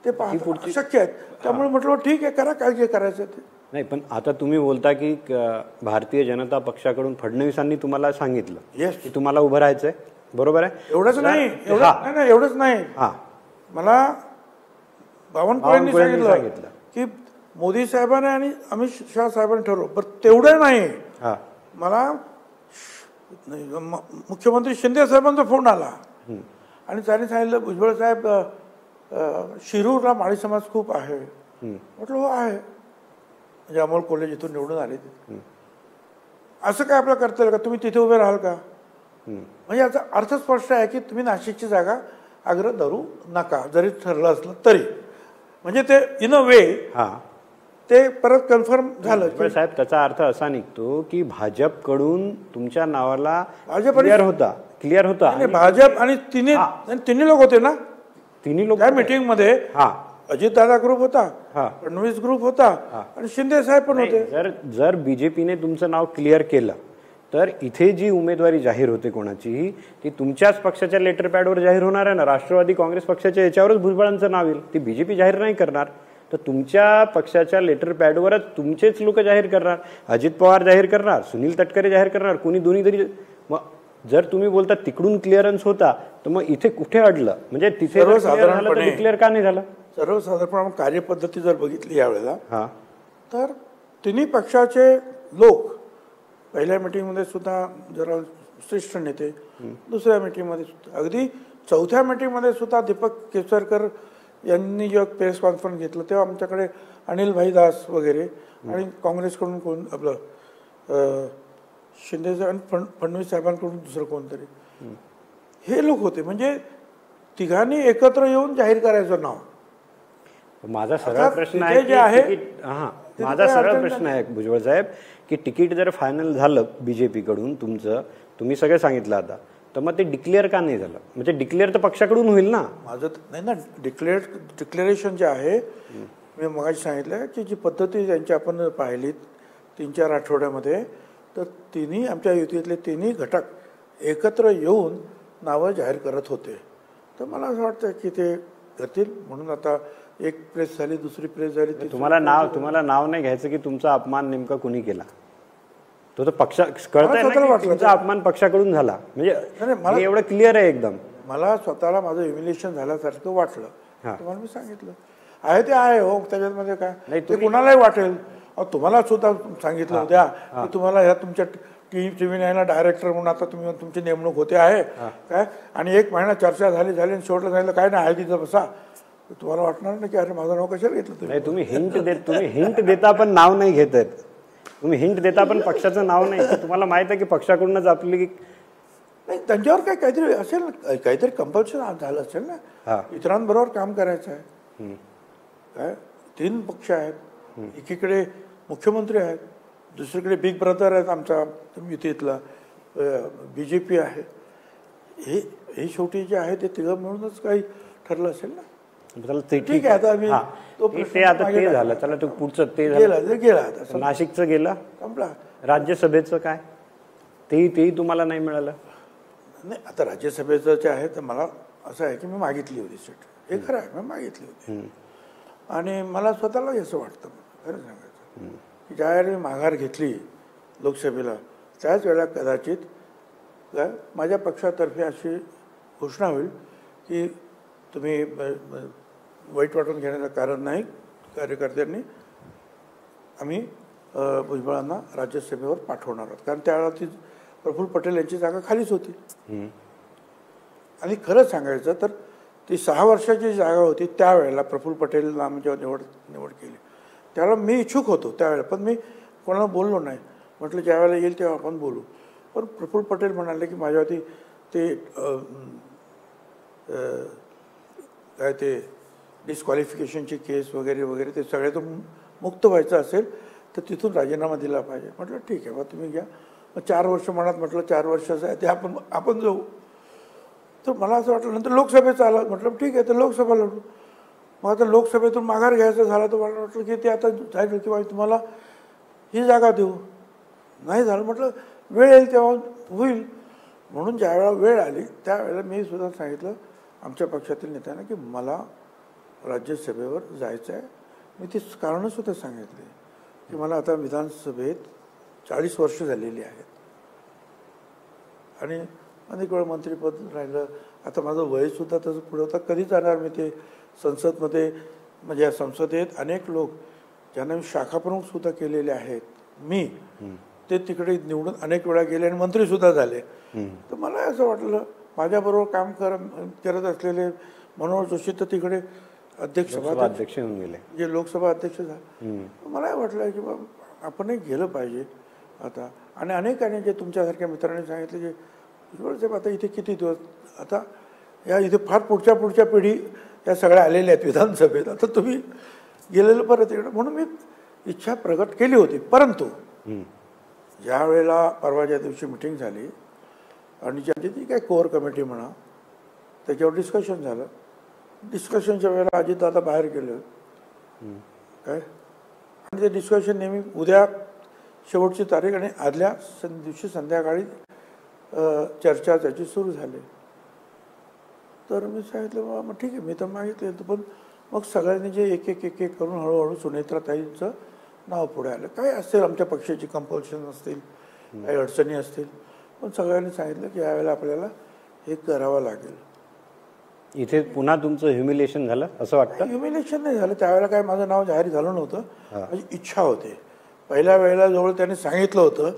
ते पाहणं शक्य आहेत. त्यामुळे म्हटलं ठीक आहे, करा काय जे करायचं ते. नाही, पण आता तुम्ही बोलता की भारतीय जनता पक्षाकडून फडणवीसांनी तुम्हाला सांगितलं की तुम्हाला उभं राहायचंय, बरोबर आहे? एवढंच नाही, एवढंच नाही. मला बावनकुळेंनी सांगितलं की मोदी साहेबांनी आणि अमित शहा साहेबांनी ठरवलं, पण तेवढं नाही. मला मुख्यमंत्री शिंदे साहेबांचा फोन आला आणि त्यांनी सांगितलं भुजबळ साहेब शिरूरला माळी समाज खूप आहे. म्हटलं हो आहे, म्हणजे अमोल कॉलेज इथून निवडून आले. असं काय आपलं करता येईल का, तुम्ही तिथे उभे राहाल का? म्हणजे याचा अर्थ स्पष्ट आहे की तुम्ही नाशिकची जागा आग्रह धरू नका, जरी ठरलं असलं तरी. म्हणजे ते इन अ वे ते परत कन्फर्म झालं. साहेब, त्याचा अर्थ असा निघतो की भाजपकडून तुमच्या नावाला क्लिअर होता. भाजप आणि तिन्ही लोक होते ना, तिन्ही लोक त्या मीटिंग मध्ये. अजितदादा ग्रुप होता, फडणवीस ग्रुप होता आणि शिंदे साहेब पण होते. जर बीजेपीने तुमचं नाव क्लिअर केलं तर इथे जी उमेदवारी जाहीर होते कोणाची, ती तुमच्याच पक्षाच्या लेटर पॅडवर जाहीर होणार आहे ना. राष्ट्रवादी काँग्रेस पक्षाच्या याच्यावरच भुजबळांचं नाव येईल. ती बीजेपी जाहीर नाही करणार, तर तुमच्या पक्षाच्या लेटर पॅडवरच तुमचेच लोक जाहीर करणार. अजित पवार जाहीर करणार, सुनील तटकरे जाहीर करणार, कोणी दोन्ही तरी. मग जर तुम्ही बोलता तिकडून क्लिअरन्स होता तर मग इथे कुठे अडलं? म्हणजे तिथे डिक्लेअर का नाही झालं? सर्वसाधारणपणे कार्यपद्धती जर बघितली यावेळेला तर तिन्ही पक्षाचे लोक पहिल्या मीटिंगमध्ये सुद्धा जरा श्रेष्ठ नेते, दुसऱ्या मीटिंगमध्ये सुद्धा, अगदी चौथ्या मीटिंगमध्ये सुद्धा दीपक केसरकर यांनी जेव्हा प्रेस कॉन्फरन्स घेतलं तेव्हा आमच्याकडे अनिल भाई दास वगैरे आणि काँग्रेसकडून कोण आपलं शिंदे आणि फडणवीस साहेबांकडून दुसरं कोणतरी हे लोक होते. म्हणजे तिघांनी एकत्र येऊन जाहीर करायचं नाव. माझा सरळ प्रश्न आहे भुजबळ साहेब की तिकीट जर फायनल झालं बीजेपीकडून तुमचं, तुम्ही सगळं सांगितलं आता, तर मग ते डिक्लेअर का नाही झालं? म्हणजे डिक्लेअर तर पक्षाकडून होईल ना. माझं नाही ना, डिक्लेरेशन जे आहे मी मगाशी सांगितलं की जी पद्धती त्यांची आपण पाहिलीत 3-4 आठवड्यामध्ये, तर तिन्ही आमच्या युतीतले तिन्ही घटक एकत्र येऊन नावं जाहीर करत होते. तर मला असं वाटतं की ते करतील. म्हणून आता एक प्रेस झाली, दुसरी प्रेस झाली. तुम्हाला नाव नाही घ्यायचं की तुमचा अपमान नेमका कुणी केला, तो तर पक्ष कळतंय, अपमान पक्षाकडून झाला. म्हणजे मला एवढं क्लिअर आहे एकदम. मला स्वतःला माझं ह्युमिलेशन झाल्यासारखं वाटलं, तुम्हाला मी सांगितलं आहे ते आहे. हो, त्याच्यामध्ये काय नाही, ते कुणालाही वाटेल. तुम्हाला सुद्धा सांगितलं उद्या की तुम्हाला ह्या तुमच्या TV 9ला डायरेक्टर म्हणून आता तुमची नेमणूक होते आहे काय, आणि 1 महिना चर्चा झाली आणि शेवटला सांगितलं काय नाही आहे तिथं बसा, तुम्हाला वाटणार नाही की अरे माझं नाव कशाला घेतलं नाही. तुम्ही हिंट देता पण नाव नाही घेत आहेत. तुम्ही हिंट देता पण पक्षाचं नाव नाही. तुम्हाला माहित आहे की पक्षाकडूनच आपली नाही, त्यांच्यावर काहीतरी असेल ना, काहीतरी कंपल्शन झालं असेल ना, इतरांबरोबर काम करायचं आहे काय. 3 पक्ष आहेत, एकीकडे मुख्यमंत्री आहेत, दुसरीकडे बिग ब्रदर आहेत आमचा युतीतला, BJP आहे. हे शेवटी जे आहे ते तिघं मिळूनच काही ठरलं असेल ना. ठीक आहे, आता आम्ही ते झालं. चला ते पुढचं ते गेला आता नाशिकचं गेलं, संपला. राज्यसभेचं काय, तेही तुम्हाला नाही मिळालं. नाही, आता राज्यसभेचं जे आहे तर मला असं आहे की मी मागितली होती सीट, हे खरं आहे, मी मागितली होती. आणि मला स्वतःलाही असं वाटतं, खरं सांगायचं की ज्यावेळेला मी माघार घेतली लोकसभेला त्याच वेळेला कदाचित माझ्या पक्षातर्फे अशी घोषणा होईल की तुम्ही वाईट वाटून घेण्याचं कारण नाही, कार्यकर्त्यांनी आम्ही भुजबळांना राज्यसभेवर पाठवणार आहोत. कारण त्यावेळेला ती प्रफुल्ल पटेल यांची जागा खालीच होती. आणि खरं सांगायचं तर ती 6 वर्षाची जागा होती त्यावेळेला प्रफुल्ल पटेलला आम्ही जेव्हा निवड केली त्यावेळेला मी इच्छुक होतो त्यावेळेला, पण मी कोणाला बोललो नाही. म्हटलं ज्यावेळेला येईल तेव्हा आपण बोलू. पण प्रफुल्ल पटेल म्हणाले की माझ्यावरती ते काय ते डिस्क्वालिफिकेशनची केस वगैरे वगैरे ते सगळ्यातून मुक्त व्हायचं असेल तर तिथून राजीनामा दिला पाहिजे. म्हटलं ठीक आहे, मग तुम्ही घ्या. मग 4 वर्ष म्हणत, म्हटलं 4 वर्षाचं आहे ते आपण जाऊ. तर मला असं वाटलं नंतर लोकसभेचं आलं, म्हटलं ठीक आहे तर लोकसभा लढू. मग आता लोकसभेतून माघार घ्यायचं झालं तर मला वाटलं की ते आता जाईल किंवा तुम्हाला ही जागा देऊ. नाही झालं, म्हटलं वेळ येईल तेव्हा होईल. म्हणून ज्यावेळेला वेळ आली त्यावेळेला मी सुद्धा सांगितलं आमच्या पक्षातील नेत्यांना की मला राज्यसभेवर जायचं आहे. मी ती कारणंसुद्धा सांगितली की मला आता विधानसभेत 40 वर्ष झालेली आहेत आणि अनेक वेळा मंत्रिपद राहिलं. आता माझं वयसुद्धा तसं पुढं होतं, कधी जाणार मी ते संसदमध्ये. म्हणजे या संसदेत अनेक लोक ज्यांना मी शाखाप्रमुखसुद्धा केलेले आहेत, मी ते तिकडे निवडून अनेक वेळा गेले आणि मंत्रीसुद्धा झाले. तर मला असं वाटलं माझ्याबरोबर काम करत असलेले मनोहर जोशी तर तिकडे अध्यक्ष होऊन गेले, जे लोकसभा अध्यक्ष झाले. मलाही वाटलं की बाबा आपणही गेलं पाहिजे आता. आणि अनेकांनी जे तुमच्यासारख्या मित्रांनी सांगितलं की साहेब आता इथे किती दिवस, आता या इथे फार पुढच्या पिढी या सगळ्या आलेल्या आहेत विधानसभेत, आता तुम्ही गेलेलं परत इकडं. म्हणून मी इच्छा प्रगट केली होती. परंतु ज्या वेळेला परवाच्या दिवशी मिटिंग झाली आणि ज्याची ती काय कोअर कमिटी म्हणा त्याच्यावर डिस्कशन झालं. डिस्कशनच्या वेळेला अजितदादा बाहेर गेलं काय, आणि ते डिस्कशन नेहमी उद्या शेवटची तारीख आणि आदल्या दिवशी संध्याकाळी चर्चा त्याची सुरू झाली. तर मी सांगितलं मग ठीक आहे, मी तर मागितलं. पण मग सगळ्यांनी जे एक एक करून हळूहळू सुनेत्राताईंचं नाव पुढे आलं. काय असेल आमच्या पक्षाची कंपल्शन असतील, काही अडचणी असतील, पण सगळ्यांनी सांगितलं की यावेळेला आपल्याला हे करावं लागेल. इथे पुन्हा तुमचं ह्युमिलेशन झालं असं वाटतं? ह्युमिलेशन नाही झालं. त्यावेळेला काय माझं नाव जाहीर झालं नव्हतं, माझी इच्छा होती. पहिल्या वेळेला जवळ त्यांनी सांगितलं होतं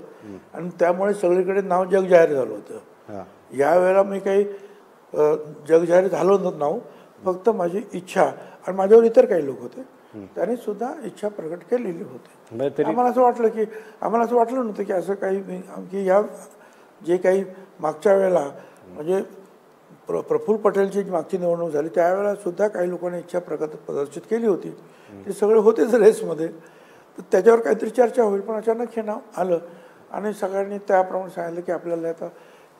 आणि त्यामुळे सगळीकडे नाव जग जाहीर झालं होतं. यावेळेला मी काही जग जाहीर झालं नव्हतं नाव, फक्त माझी इच्छा आणि माझ्यावर इतर काही लोक होते त्यांनी सुद्धा इच्छा प्रकट केलेली होती. आम्हाला असं वाटलं नव्हतं की असं काही की या जे काही मागच्या वेळेला म्हणजे प्रफुल्ल पटेलची मागची निवडणूक झाली त्यावेळेला सुद्धा काही लोकांनी इच्छा प्रदर्शित केली होती. ते सगळे होतेच रेसमध्ये, तर त्याच्यावर काहीतरी चर्चा होईल. पण अचानक हे नाव आलं आणि सगळ्यांनी त्याप्रमाणे सांगितलं की आपल्याला आता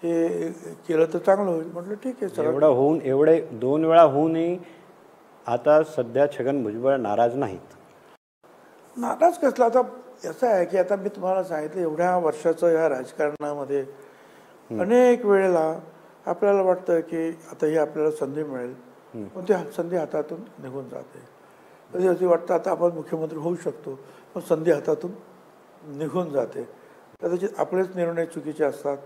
हे केलं तर चांगलं होईल. म्हटलं ठीक आहे. एवढे 2 वेळा होऊनही आता सध्या छगन भुजबळ नाराज नाहीत. नाराज कसला? आता असं आहे की आता मी तुम्हाला सांगितलं एवढ्या वर्षाचं या राजकारणामध्ये अनेक वेळेला आपल्याला वाटतं की आता ही आपल्याला संधी मिळेल, पण ती संधी हातातून निघून जाते. कधी असे वाटतं आता आपण मुख्यमंत्री होऊ शकतो, पण संधी हातातून निघून जाते. कदाचित आपलेच निर्णय चुकीचे असतात,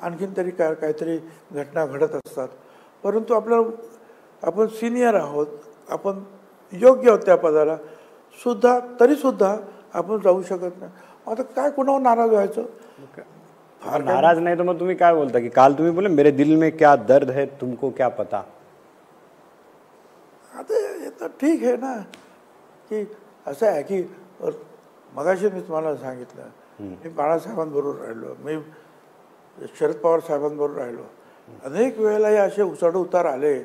आणखीन तरी काहीतरी घटना घडत असतात. परंतु आपण सिनियर आहोत, आपण योग्य आहोत त्या पदाला सुद्धा, तरीसुद्धा आपण जाऊ शकत नाही. आता काय कुणावर नाराज व्हायचं? नाराज नाही तर मग तुम्ही काय बोलता की काल तुम्ही बोले मेरे दिल में क्या दर्द है तुमको क्या पता? आता हे तर ठीक आहे ना, की असं आहे की मगाशी मी तुम्हाला सांगितलं, मी बाळासाहेबांबरोबर राहिलो, मी शरद पवार साहेबांबरोबर राहिलो. अनेक वेळेला हे असे उचढ उतार आले,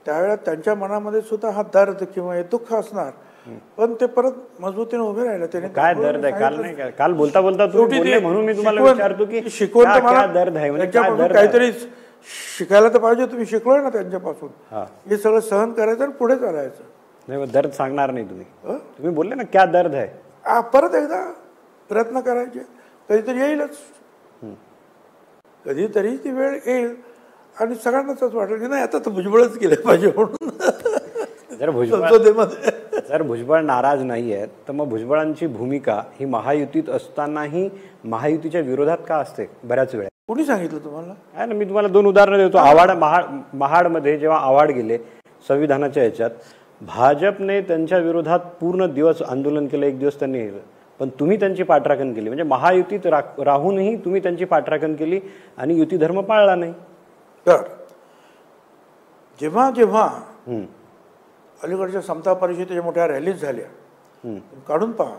त्यावेळेला त्यांच्या मनामध्ये सुद्धा हा दर्द किंवा हे दुःख असणार, पण ते परत मजबूतीने उभे राहिले. त्याने काय दर्द आहे? काल नाही का, काल बोलता बोलता तुम्ही बोलले म्हणून मी तुम्हाला विचारतो की शिकवण तर मला दर्द आहे, म्हणजे काय दर्द काहीतरी शिकायला तर पाहिजे. तुम्ही शिकलोय ना त्यांच्यापासून, हे सगळं सहन करायचं आणि पुढे चालायचं. नाही मग दर्द सांगणार नाही तुम्ही, तुम्ही बोलले ना क्या दर्द है. परत एकदा प्रयत्न करायचे, कधीतरी येईलच, कधीतरी ती वेळ येईल आणि सगळ्यांनाच वाटेल की नाही आता तर भुजबळच केलं पाहिजे म्हणून. जर भुजबळ नाराज नाही आहेत तर मग भुजबळांची भूमिका ही महायुतीत असतानाही महायुतीच्या विरोधात का असते बऱ्याच वेळा? कोणी सांगितलं तुम्हाला? आहे ना, मी तुम्हाला 2 उदाहरणं देतो. महाडमध्ये जेव्हा आव्हाड गेले संविधानाच्या ह्याच्यात, भाजपने त्यांच्या विरोधात पूर्ण दिवस आंदोलन केलं, 1 दिवस त्यांनी केलं, पण तुम्ही त्यांची पाठराखण केली. म्हणजे महायुतीत राहूनही तुम्ही त्यांची पाठराखण केली आणि युती धर्म पाळला नाही. तर जेव्हा जेव्हा अलीकडच्या समता परिषदेच्या मोठ्या रॅलीज झाल्या, काढून पहा,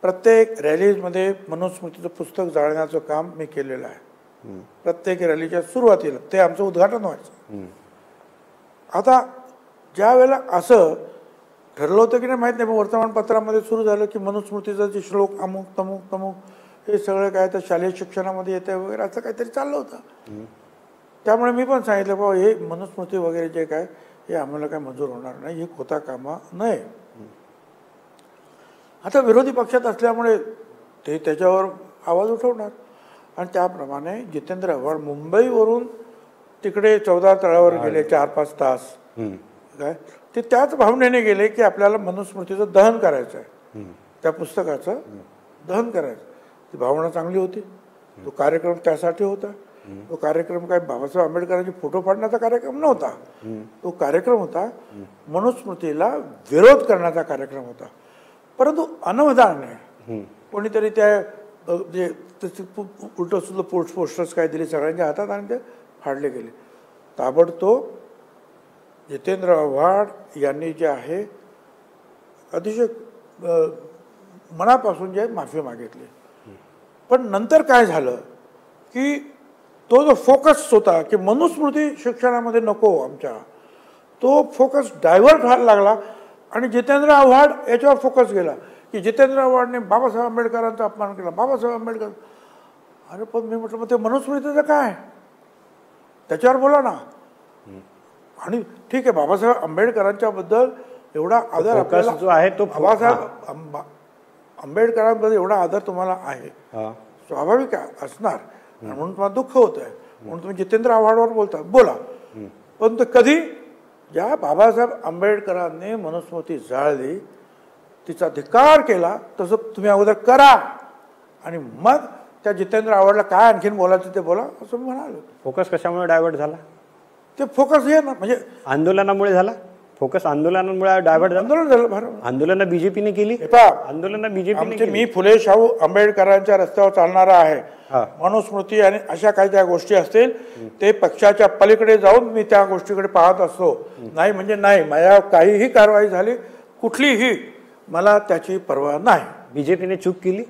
प्रत्येक रॅलीजमध्ये मनुस्मृतीचं पुस्तक जाळण्याचं काम मी केलेलं आहे. प्रत्येक रॅलीच्या सुरुवातीला ते आमचं उद्घाटन व्हायचं. आता ज्या वेळेला असं ठरलं होतं की नाही माहीत नाही, पण वर्तमानपत्रामध्ये सुरू झालं की मनुस्मृतीचा जे श्लोक अमुक तमुक तमुक हे सगळं काय तर शालेय शिक्षणामध्ये येतं वगैरे असं काहीतरी चाललं होतं. त्यामुळे मी पण सांगितलं बाबा हे मनुस्मृती वगैरे जे काय हे आम्हाला काय मंजूर होणार नाही, हे होता कामा नये. आता विरोधी पक्षात असल्यामुळे ते त्याच्यावर आवाज उठवणार आणि त्याप्रमाणे जितेंद्र आव्हाड मुंबईवरून तिकडे 14 तळावर गेले 4-5 तास. काय ते त्याच भावनेने गेले की आपल्याला मनुस्मृतीचं दहन करायचं आहे, त्या पुस्तकाचं दहन करायचं. ती भावना चांगली होती. तो कार्यक्रम त्यासाठी होता. तो कार्यक्रम काय बाबासाहेब आंबेडकरांचे फोटो फाडण्याचा कार्यक्रम नव्हता. तो कार्यक्रम होता मनुस्मृतीला विरोध करण्याचा कार्यक्रम होता. परंतु अनवधानाने कोणीतरी त्या जे उलट सुद्धा पोस्टर्स काय दिले सगळ्यांच्या हातात आणि ते फाडले गेले. ताबडतोब जितेंद्र आव्हाड यांनी जे आहे अतिशय मनापासून जे माफी मागितली. पण नंतर काय झालं की तो जो फोकस होता की मनुस्मृती शिक्षणामध्ये नको आमच्या, तो फोकस डायव्हर्ट व्हायला लागला आणि जितेंद्र आव्हाड याच्यावर फोकस गेला की जितेंद्र आव्हाडने बाबासाहेब आंबेडकरांचा अपमान केला. बाबासाहेब आंबेडकर, अरे पण मी म्हटलं मग ते मनुस्मृतीचं काय, त्याच्यावर बोला ना. आणि ठीक आहे, बाबासाहेब आंबेडकरांच्या बद्दल एवढा आदर आपल्याला जो आहे तो बाबासाहेब आंबेडकरांबद्दल एवढा आदर तुम्हाला आहे, स्वाभाविक असणार, म्हणून तुम्हाला दुःख होत आहे म्हणून तुम्ही जितेंद्र आव्हाडवर बोलता, बोला. पण ते कधी ज्या बाबासाहेब आंबेडकरांनी मनुस्मृती जाळली, तिचा धिक्कार केला, तसं तुम्ही अगोदर करा आणि मग त्या जितेंद्र आव्हाडला काय आणखीन बोलायचं ते बोला असं म्हणालो. फोकस कशामुळे डायव्हर्ट झाला? ते फोकस हे ना म्हणजे आंदोलनामुळे झाला. फोकस आंदोलनामुळे डायव्हर्ट झालं. आंदोलन झालं बरोबर. आंदोलन बीजेपीने केली. आंदोलन बीजेपीने. मी फुले शाहू आंबेडकरांच्या रस्त्यावर चालणारा आहे, मनुस्मृती आणि अशा काही ज्या गोष्टी असतील ते पक्षाच्या पलीकडे जाऊन मी त्या गोष्टीकडे पाहत असतो. नाही म्हणजे नाही, माझ्या काहीही कारवाई झाली कुठलीही, मला त्याची पर्वा नाही. बीजेपीने चूक केली,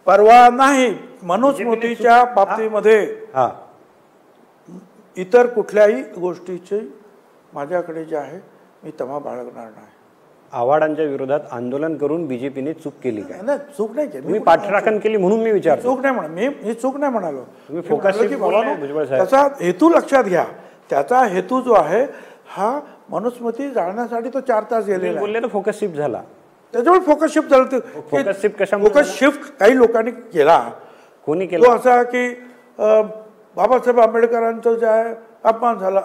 पर्वा नाही. मनुस्मृतीच्या बाबतीमध्ये इतर कुठल्याही गोष्टीची माझ्याकडे जे आहे मी तमा बाळगणार नाही. आव्हाडांच्या विरोधात आंदोलन करून बीजेपीने चूक केली काय? नाही, चूक नाही केली. तुम्ही पाठराखण केली म्हणून मी विचारतो. चूक नाही म्हणा, मी चूक नाही म्हणालो. तुम्ही फोकस त्याचा हेतू लक्षात घ्या. त्याचा हेतू जो आहे हा मनुस्मृती जाळण्यासाठी तो 4 तास गेलेला बोलले ना, फोकस शिफ्ट झाला. त्याच्यामुळे फोकस शिफ्ट झालं. फोकस शिफ्ट कशामुळे? फोकस शिफ्ट काही लोकांनी केला. कोणी केला? तो असा की बाबासाहेब आंबेडकरांचं जे आहे अपमान झाला,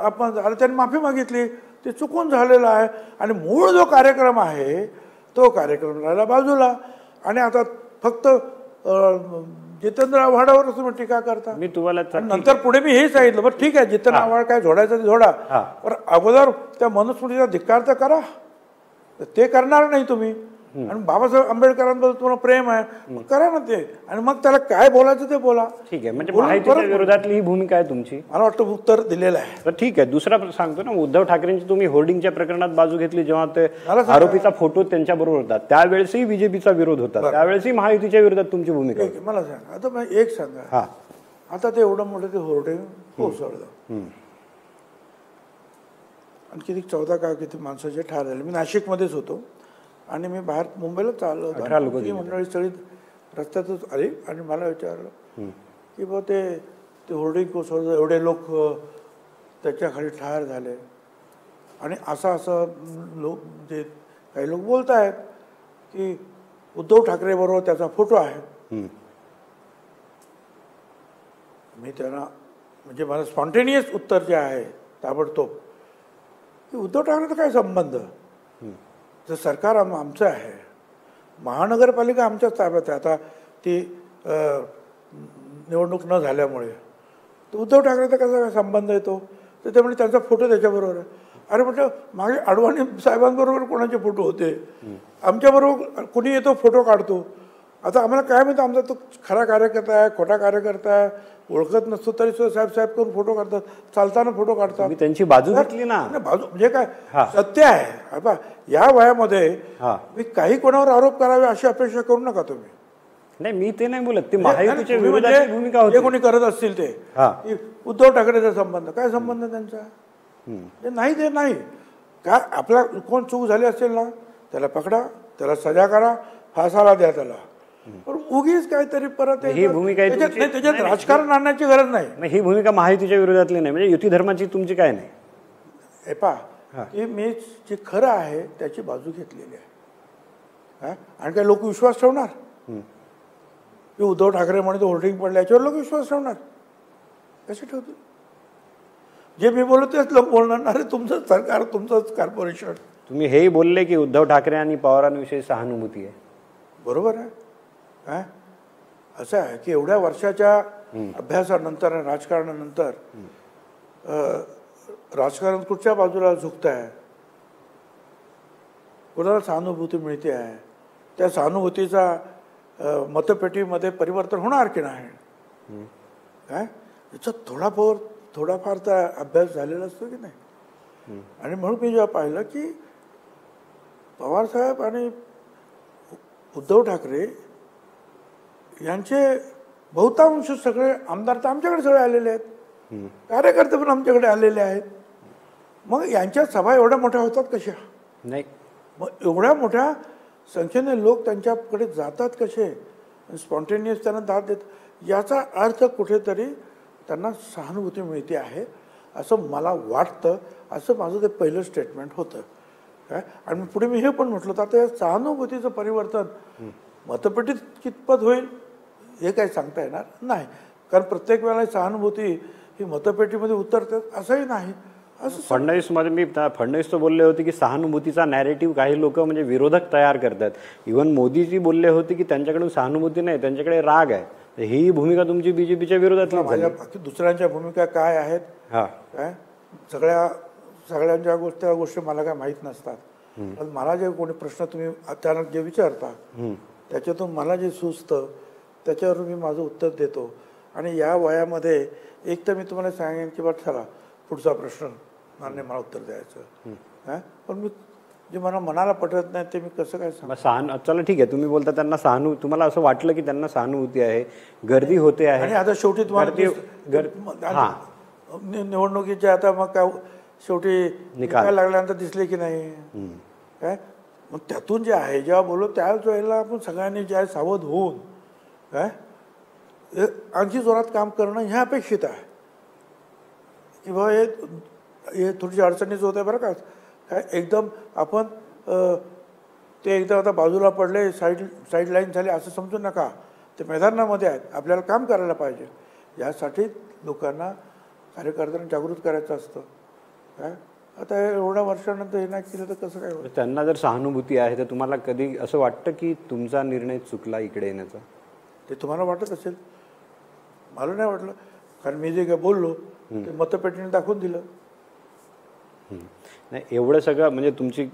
त्यांनी माफी मागितली, ते चुकून झालेलं आहे आणि मूळ जो कार्यक्रम आहे तो कार्यक्रम राहिला बाजूला आणि आता फक्त जितेंद्र आव्हाडावर तुम्ही टीका करता. मी तुम्हाला नंतर पुढे मी हे सांगितलं, बरं ठीक आहे, जितेंद्र आव्हाड काय झोडायचं ते झोडा, पण अगोदर त्या मनुस्मृतीचा धिक्कार तर करा. ते करणार नाही तुम्ही, आणि बाबासाहेब आंबेडकरांबद्दल तुम्हाला प्रेम आहे, मग करा ना ते, आणि मग त्याला काय बोलायचं ते बोला. ठीक आहे, म्हणजे महायुतीच्या विरोधातली ही भूमिका आहे तुमची. मला वाटतं उत्तर दिलेलं आहे. तर ठीक आहे, दुसरा सांगतो ना, उद्धव ठाकरेंची तुम्ही होर्डिंगच्या प्रकरणात बाजू घेतली, जेव्हा ते आरोपीचा फोटो त्यांच्या बरोबर होता त्यावेळेसही बीजेपीचा विरोध होता, त्यावेळेसही महायुतीच्या विरोधात तुमची भूमिका होती. मला सांगा, आता मग एक सांगा, हा, आता ते एवढं मोठं ते होर्डिंग कोसळलं आणि किती 14 का किती माणसाचे ठार झाले. मी नाशिकमध्येच होतो आणि मी बाहेर मुंबईला चाललो होतो. ती मंडळी सगळी रस्त्यातच आली आणि मला विचारलं की बा ते होर्डिंग कोसळलं, एवढे लोक त्याच्या खाली ठार झाले आणि असं लोक जे काही लोक बोलत आहेत की उद्धव ठाकरे बरोबर त्याचा फोटो आहे. मी त्यांना म्हणजे माझं स्पॉन्टेनियस उत्तर जे आहे ताबडतोब की उद्धव ठाकरेचा काय संबंध, जर सरकार आमचं आहे, महानगरपालिका आमच्याच ताब्यात आहे, आता ती निवडणूक न झाल्यामुळे, तर उद्धव ठाकरेचा कसा काय संबंध येतो. तर त्यामुळे त्यांचा फोटो त्याच्याबरोबर आहे. अरे म्हटलं, मागे अडवाणी साहेबांबरोबर कोणाचे फोटो होते, आमच्याबरोबर कुणी येतो फोटो काढतो. आता आम्हाला काय माहिती आमचा तो खरा कार्यकर्ता आहे, खोटा कार्यकर्ता आहे, ओळखत नसतो तरी सुद्धा साहेब करून फोटो काढतात, चालताना फोटो काढतात. त्यांची बाजू घेतली ना, बाजू म्हणजे काय सत्य आहे. आता या वयामध्ये मी काही कोणावर आरोप करावे अशी अपेक्षा करू नका तुम्ही. नाही, मी ते नाही बोलत, ती महायुतीच्या विरोधाची भूमिका होती. जे कोणी करत असतील ते उद्धव ठाकरेचा संबंध, काय संबंध त्यांचा, नाही ते नाही. काय आपला कोण चूक झाली असेल ना, त्याला पकडा, त्याला सजा करा, फासाला द्या त्याला. पण उगीच काहीतरी परत ही भूमिका त्याच्यात राजकारण आणण्याची गरज नाही. ही भूमिका महायुतीच्या विरोधातली नाही, म्हणजे युती धर्माची तुमची काय नाही. हे पहा की मी जे खरं आहे त्याची बाजू घेतलेली आहे. आणि काय लोक विश्वास ठेवणार की उद्धव ठाकरे म्हणे तो होर्डिंग पडलं याच्यावर लोक विश्वास ठेवणार, कसे ठेवतील. जे मी बोलतो तेच लोक बोलणार. अरे तुमचंच सरकार, तुमचंच कॉर्पोरेशन. तुम्ही हेही बोलले की उद्धव ठाकरे आणि पवारांविषयी सहानुभूती आहे. बरोबर आहे. काय असं आहे की एवढ्या वर्षाच्या अभ्यासानंतर आणि राजकारणानंतर राजकारण कुठच्या बाजूला झुकत आहे, कोणाला सहानुभूती मिळते आहे, त्या सहानुभूतीचा मतपेटीमध्ये परिवर्तन होणार की नाही, काय याचा थोडाफार तर अभ्यास झालेला असतो की नाही. आणि म्हणून मी जेव्हा पाहिलं की पवारसाहेब आणि उद्धव ठाकरे यांचे बहुतांश सगळे आमदार तर आमच्याकडे सगळे आलेले आहेत, कार्यकर्ते पण आमच्याकडे आलेले आहेत. मग यांच्या सभा एवढ्या मोठ्या होतात कशा नाही. मग एवढ्या मोठ्या संख्येने लोक त्यांच्याकडे जातात कसे, स्पॉन्टेनियस त्यांना दाद देतात, याचा अर्थ कुठेतरी त्यांना सहानुभूती मिळते आहे असं मला वाटतं. असं माझं ते पहिलं स्टेटमेंट होतं. काय आणि पुढे मी हे पण म्हटलं होतं, आता या सहानुभूतीचं परिवर्तन मतपेटीत कितपत होईल हे काही सांगता येणार नाही, कारण प्रत्येक वेळेला सहानुभूती ही मतपेटीमध्ये उतरते असंही नाही. असं फडणवीस तर बोलले होते की सहानुभूतीचा नॅरेटिव्ह काही लोक म्हणजे विरोधक तयार करतात. इव्हन मोदीजी बोलले होते की त्यांच्याकडून सहानुभूती नाही, त्यांच्याकडे राग आहे. ही भूमिका तुमची बीजेपीच्या विरोधातली. बाकी दुसऱ्यांच्या भूमिका काय आहेत, काय सगळ्यांच्या गोष्टी मला काय माहीत नसतात. पण मला जे कोणी प्रश्न तुम्ही अचानक जे विचारता त्याच्यातून मला जे सुचतं त्याच्यावर मी माझं उत्तर देतो. आणि या वयामध्ये एक तर मी तुम्हाला सांगेन की बा चला पुढचा प्रश्न मान्य मला उत्तर द्यायचं. पण मी जे मला मनाला पटत नाही ते मी कसं काय सांग. चला ठीक आहे, तुम्ही बोलता त्यांना तुम्हाला असं वाटलं की त्यांना सहानुभूती आहे, गर्दी होते आहे. आणि आता शेवटी तुम्हाला निवडणुकीच्या आता मग काय शेवटी निकाल लागल्यानंतर दिसले की नाही काय. मग त्यातून जे आहे जेव्हा बोललो त्याच वेळेला आपण सगळ्यांनी जे आहे सावध होऊन काय आणखी जोरात काम करणं ह्या अपेक्षित आहे. की बा हे थोडीशी अडचणीच होत आहे बरं का. काय एकदम आपण ते एकदम आता बाजूला पडले, साईड लाईन झाले असं समजू नका. ते मैदानामध्ये आहेत, आपल्याला काम करायला पाहिजे. यासाठी लोकांना कार्यकर्त्यांना जागृत करायचं असतं. काय आता एवढ्या वर्षानंतर हे नाही केलं तर कसं काय होतं. त्यांना जर सहानुभूती आहे तर तुम्हाला कधी असं वाटतं की तुमचा निर्णय चुकला इकडे येण्याचा? ते तुम्हाला वाटत असेल, मला नाही वाटलं, कारण मी जे काय बोललो ते मतपेटीने दाखवून दिलं. नाही एवढं सगळं म्हणजे तुमची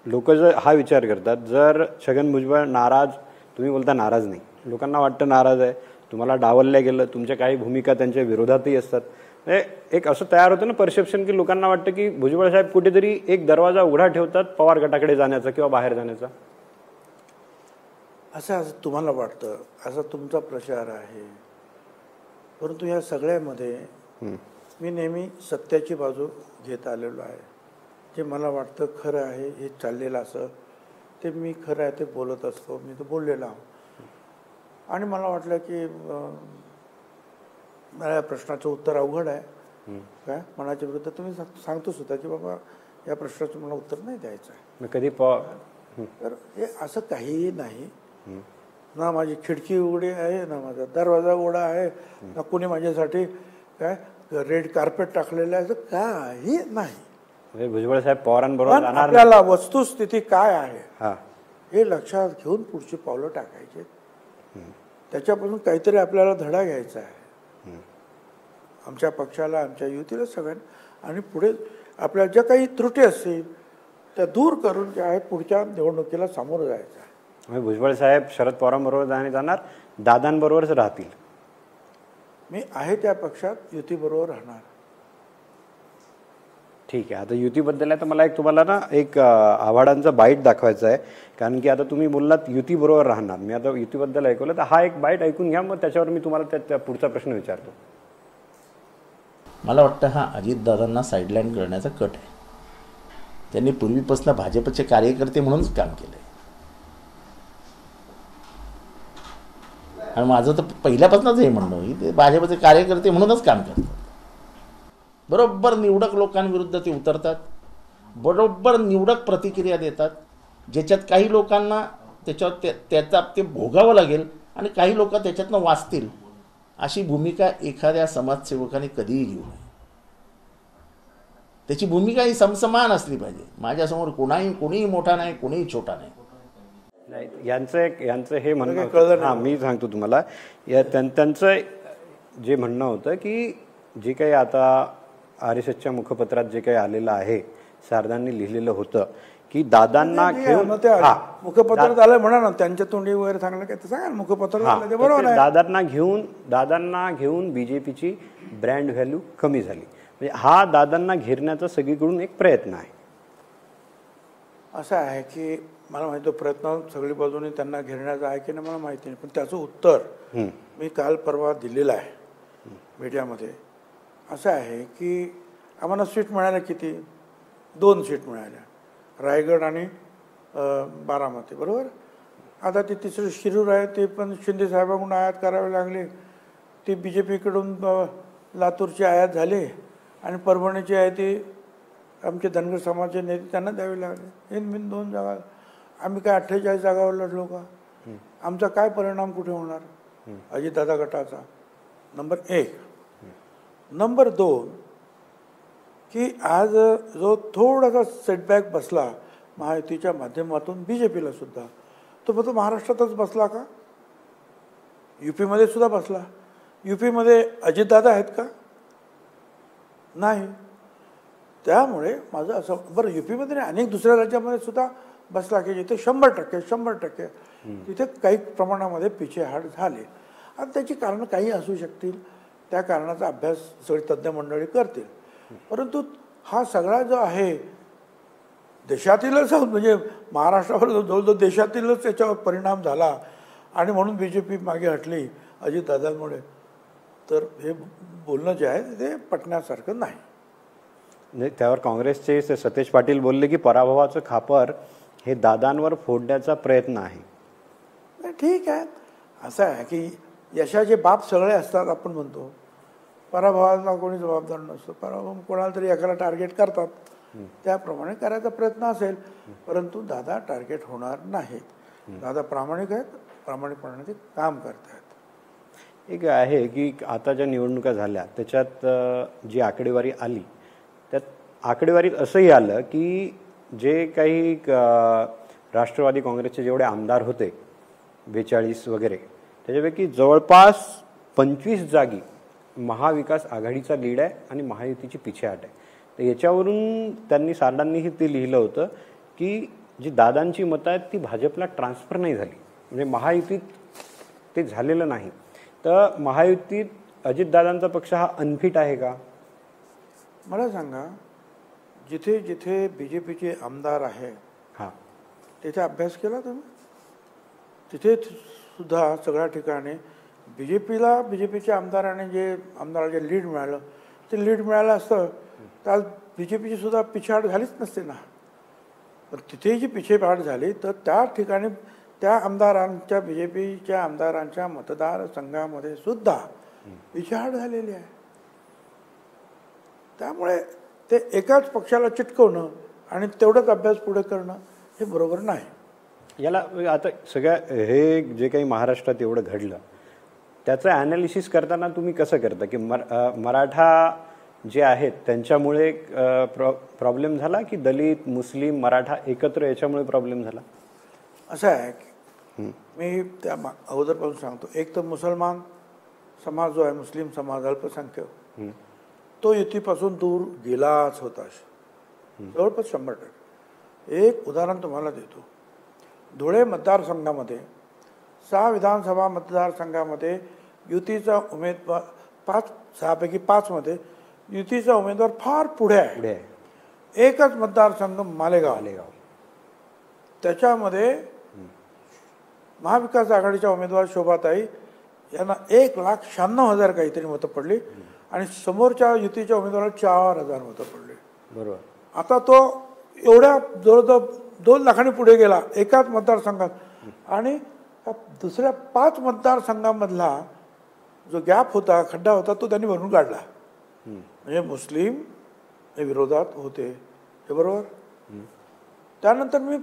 लोक जर हा विचार करतात, जर छगन भुजबळ नाराज, तुम्ही बोलता नाराज नाही, लोकांना वाटतं नाराज आहे, तुम्हाला डावलल्या गेलं, तुमच्या काही भूमिका त्यांच्या विरोधातही असतात, म्हणजे एक असं तयार होतं ना परसेप्शन की लोकांना वाटतं की भुजबळ साहेब कुठेतरी एक दरवाजा उघडा ठेवतात पवार गटाकडे जाण्याचा किंवा बाहेर जाण्याचा. असं तुम्हाला वाटतं, असा तुमचा प्रचार आहे. परंतु या सगळ्यामध्ये मी नेहमी सत्याची बाजू घेत आलेलो आहे. जे मला वाटतं खरं आहे, हे चाललेलं असं ते मी खरं आहे ते बोलत असतो, मी तो बोललेला आहो. आणि मला वाटलं की मला या प्रश्नाचं उत्तर अवघड आहे काय, मनाच्या विरुद्ध तुम्ही सांगतो सुद्धा की बाबा या प्रश्नाचं मला उत्तर नाही द्यायचं आहे. कधी तर हे असं काहीही नाही. ना माझी खिडकी उघडी आहे, ना माझा दरवाजा उघडा आहे, ना कोणी माझ्यासाठी काय रेड कार्पेट टाकलेलं आहे, काही नाही. भुजबळ साहेब पवारांबरोबर आपल्याला वस्तुस्थिती काय आहे हा हे लक्षात घेऊन पुढची पावलं टाकायची. त्याच्यापासून काहीतरी आपल्याला धडा घ्यायचा आहे आमच्या पक्षाला, आमच्या युतीला, सगळ्यांना. आणि पुढे आपल्या ज्या काही त्रुटी असतील त्या दूर करून जे आहे पुढच्या निवडणुकीला सामोरं जायचं आहे. भुजबळ साहेब शरद पवारांबरोबर जाणार, दादांबरोबरच राहतील. मी आहे त्या पक्षात, युतीबरोबर राहणार. ठीक आहे. आता युतीबद्दल आहे तर मला एक तुम्हाला ना एक आव्हाडांचा बाईट दाखवायचा आहे, कारण की आता तुम्ही बोललात युतीबरोबर राहणार. मी आता युतीबद्दल ऐकलं तर हा एक बाईट ऐकून घ्या, मग त्याच्यावर मी तुम्हाला त्या पुढचा प्रश्न विचारतो. मला वाटतं हा अजितदादांना साईडलाईन करण्याचा कट आहे. त्यांनी पूर्वीपासून भाजपचे कार्यकर्ते म्हणूनच काम केलं आहे. आणि माझं तर पहिल्यापासूनच हे म्हणणं की ते भाजपचे कार्यकर्ते म्हणूनच काम करतात. बरोबर निवडक लोकांविरुद्ध ते उतरतात, बरोबर निवडक प्रतिक्रिया देतात, ज्याच्यात काही लोकांना त्याच्यावर त्याचा ते भोगावं लागेल आणि काही लोक त्याच्यातनं वाचतील, अशी भूमिका एखाद्या समाजसेवकाने कधीही घेऊ नये. त्याची भूमिका ही समसमान असली पाहिजे. माझ्यासमोर कोणीही मोठा नाही, कोणीही छोटा नाही. यांचं हे म्हणणं, हां मी सांगतो तुम्हाला, त्यांचं जे म्हणणं होतं की जे काही आता RSSच्या मुखपत्रात जे काही आलेलं आहे, शारदांनी लिहिलेलं होतं की दादांना घेऊन, मुखपत्रात आलं म्हणा ना, त्यांच्या तोंडी वगैरे सांगलं काय ते सांगा, मुखपत्रात आलं ते बरोबर आहे. दादांना घेऊन बीजेपीची ब्रँड व्हॅल्यू कमी झाली, म्हणजे हा दादांना घेरण्याचा सगळीकडून एक प्रयत्न आहे. असं आहे की मला माहिती प्रयत्न सगळी बाजूने त्यांना घेरण्याचा आहे की नाही मला माहिती नाही, पण त्याचं उत्तर मी काल परवा दिलेलं आहे मीडियामध्ये. असं आहे की आम्हाला सीट मिळाल्या किती, 2 सीट मिळाल्या, रायगड आणि बारामती, बरोबर. आता ती तिसरी शिरूर आहे, ते पण शिंदे साहेबांकडून आयात करावी लागली. ती BJPकडून लातूरची आयात झाली आणि परभणीची आहे ती आमचे धनगर समाजाचे नेते त्यांना द्यावे लागले. इन 2 जागा, आम्ही काय 48 जागावर लढलो का? आमचा काय परिणाम कुठे होणार अजितदादा गटाचा? नंबर 1. नंबर 2 की आज जो थोडासा सेटबॅक बसला महायुतीच्या माध्यमातून BJPला सुद्धा, तो फक्त महाराष्ट्रातच बसला का? UPमध्ये सुद्धा बसला. UPमध्ये अजितदादा आहेत का? नाही. त्यामुळे माझं असं, बरं UPमध्ये नाही, अनेक दुसऱ्या राज्यामध्ये सुद्धा बसला की जिथे 100% तिथे काही प्रमाणामध्ये पिछेहाट झाली. आणि त्याची कारणं काही असू शकतील, त्या कारणाचा अभ्यास सगळी तज्ज्ञ मंडळी करतील. परंतु हा सगळा जो आहे देशातीलच, म्हणजे महाराष्ट्रावर जवळजवळ देशातीलच त्याच्यावर परिणाम झाला आणि म्हणून BJP मागे हटली अजितदादांमुळे, तर हे बोलणं जे आहे ते पटण्यासारखं नाही. त्यावर काँग्रेसचे सतेज पाटील बोलले की पराभवाचं खापर हे दादांवर फोडण्याचा प्रयत्न आहे. ठीक आहे. असं आहे की यशाचे बाप सगळे असतात आपण म्हणतो, पराभवाला कोणी जबाबदार नसतो. पराभव कोणाला तरी एकाला टार्गेट करतात, त्याप्रमाणे करायचा प्रयत्न असेल, परंतु दादा टार्गेट होणार नाहीत. दादा प्रामाणिक आहेत, प्रामाणिकपणाने ते काम करत आहेत. एक आहे की आता ज्या निवडणुका झाल्या त्याच्यात जी आकडेवारी आली, त्यात आकडेवारीत असंही आलं की जे काही राष्ट्रवादी काँग्रेसचे जेवढे आमदार होते 42 वगैरे, त्याच्यापैकी जवळपास 25 जागी महाविकास आघाडीचा लीड आहे आणि महायुतीची पिछेहाट आहे. तर याच्यावरून त्यांनी सारडांनीही ते लिहिलं होतं की जी दादांची मतं आहेत ती भाजपला ट्रान्सफर नाही झाली, म्हणजे महायुतीत ते झालेलं नाही. तर महायुतीत अजितदादांचा पक्ष हा अनफिट आहे का? मला सांगा, जिथे जिथे BJPचे आमदार आहे हां, तिथे अभ्यास केला तुम्ही? तिथे सुद्धा सगळ्या ठिकाणी BJPच्या आमदाराने जे आमदाराला लीड मिळालं ते लीड मिळालं असतं तर आज BJPची सुद्धा पिछेहाट झालीच नसते ना. पण तिथे जी पिछेहाट झाली तर त्या ठिकाणी त्या आमदारांच्या BJPच्या आमदारांच्या मतदारसंघामध्ये सुद्धा पिछेहाट झालेली आहे. त्यामुळे ते एकाच पक्षाला चिटकवणं आणि तेवढंच अभ्यास पुढे करणं हे बरोबर नाही. याला आता सगळ्या हे जे काही महाराष्ट्रात एवढं घडलं त्याचं ॲनालिसिस करताना तुम्ही कसं करता की मराठा जे आहेत त्यांच्यामुळे प्रॉब्लेम झाला की दलित मुस्लिम मराठा एकत्र याच्यामुळे प्रॉब्लेम झाला? असं आहे की मी त्या अगोदरपासून सांगतो, एक तर मुसलमान समाज जो आहे, मुस्लिम समाज अल्पसंख्याक, तो युतीपासून दूर गेलाच होता जवळपास 100%. एक उदाहरण तुम्हाला देतो. धुळे मतदारसंघामध्ये 6 विधानसभा मतदारसंघामध्ये युतीचा उमेदवार 6पैकी 5 मध्ये युतीचा उमेदवार फार पुढे आहे. एकच मतदारसंघ मालेगाव, त्याच्यामध्ये महाविकास आघाडीच्या उमेदवार शोभाताई यांना 1,96,000 काहीतरी मतं पडली आणि समोरच्या युतीच्या उमेदवाराला 4,000 मतं पडली. बरोबर. आता तो एवढ्या जवळजवळ 2 लाखांनी पुढे गेला एकाच मतदारसंघात. आणि दुसऱ्या 5 मतदारसंघामधला जो गॅप होता, खड्डा होता, तो त्यांनी भरून काढला. म्हणजे मुस्लिम हे विरोधात होते, हे बरोबर. त्यानंतर मी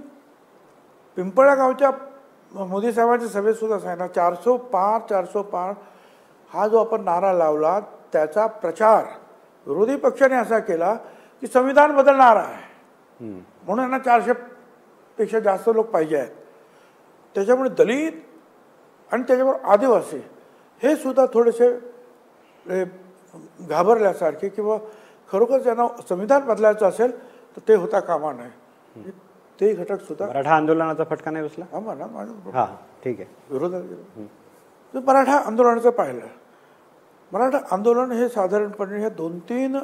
पिंपळा गावच्या मोदी साहेबांच्या सभेत सुद्धा सांगितलं, 405 हा जो आपण नारा लावला त्याचा प्रचार विरोधी पक्षाने असा केला की संविधान बदलणार आहे म्हणून यांना 400 पेक्षा जास्त लोक पाहिजे आहेत. त्याच्यामुळे दलित आणि त्याच्याबरोबर आदिवासी हे सुद्धा थोडेसे घाबरल्यासारखे किंवा खरोखर त्यांना संविधान बदलायचं असेल तर ते होता कामा नये. ते घटक सुद्धा मराठा आंदोलनाचा फटका नाही बसला? हां, ठीक आहे. विरोधात गेलो. मराठा आंदोलनाचं पाहिलं. मराठा आंदोलन हे साधारणपणे ह्या 2-3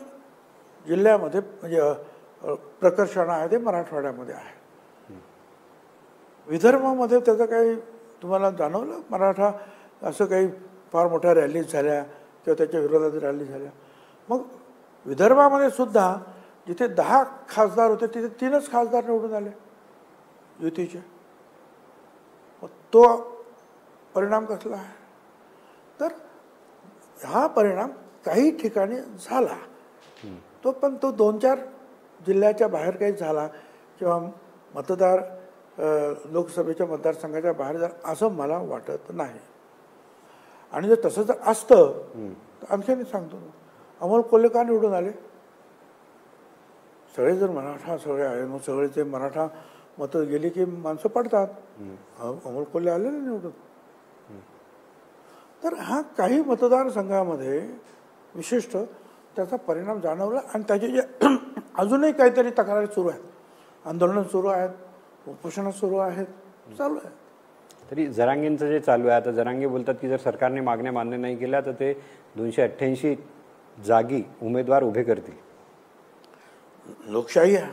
जिल्ह्यामध्ये म्हणजे प्रकर्षण आहे ते मराठवाड्यामध्ये आहे. विदर्भामध्ये त्याचं काही तुम्हाला जाणवलं? मराठा असं काही फार मोठ्या रॅलीज झाल्या किंवा त्याच्या विरोधात रॅली झाल्या. मग विदर्भामध्ये सुद्धा जिथे 10 खासदार होते तिथे 3च खासदार निवडून आले युतीचे. मग तो परिणाम कसला आहे? तर हा परिणाम काही ठिकाणी झाला, पण तो 2-4 जिल्ह्याच्या बाहेर काही झाला किंवा मतदार लोकसभेच्या मतदारसंघाच्या बाहेर झाला असं मला वाटत नाही. आणि जर तसं जर असतं तर आणखीन सांगतो, अमोल कोल्हे का निवडून आले? सगळे जर मराठा सगळे आहे, मग सगळे ते मराठा मतं गेली की माणसं पडतात. अमोल कोल्हे आले ना निवडून. तर हा काही मतदारसंघामध्ये विशिष्ट त्याचा परिणाम जाणवला. आणि त्याचे जे अजूनही काहीतरी तक्रारी सुरू आहेत, आंदोलनं सुरू आहेत, उपोषणं सुरू आहेत, चालू आहे. तरी जरांगेंचं जे चालू आहे आता, जरांगे बोलतात की जर सरकारने मागण्या मान्य नाही केल्या तर ते 288 जागी उमेदवार उभे करतील. लोकशाही आहे.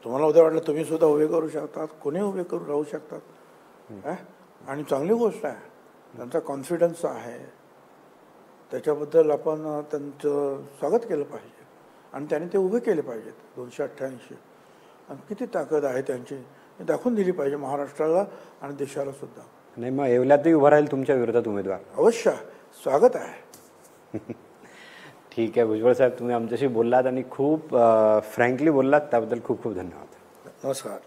तुम्हाला उद्या वाटलं तुम्ही सुद्धा उभे करू शकतात, कोणी उभे करू राहू शकतात. आणि चांगली गोष्ट आहे, त्यांचा कॉन्फिडन्स आहे, त्याच्याबद्दल आपण त्यांचं स्वागत केलं पाहिजे आणि त्यांनी ते उभे केले पाहिजेत. 288 आणि किती ताकद आहे त्यांची दाखवून दिली पाहिजे महाराष्ट्राला आणि देशाला सुद्धा. नाही, मग येवल्यातही उभा राहील तुमच्या विरोधात उमेदवार? अवश्य, स्वागत आहे. ठीक आहे भुजबळ साहेब, तुम्ही आमच्याशी बोललात आणि खूप फ्रँकली बोललात, त्याबद्दल खूप खूप धन्यवाद. नमस्कार.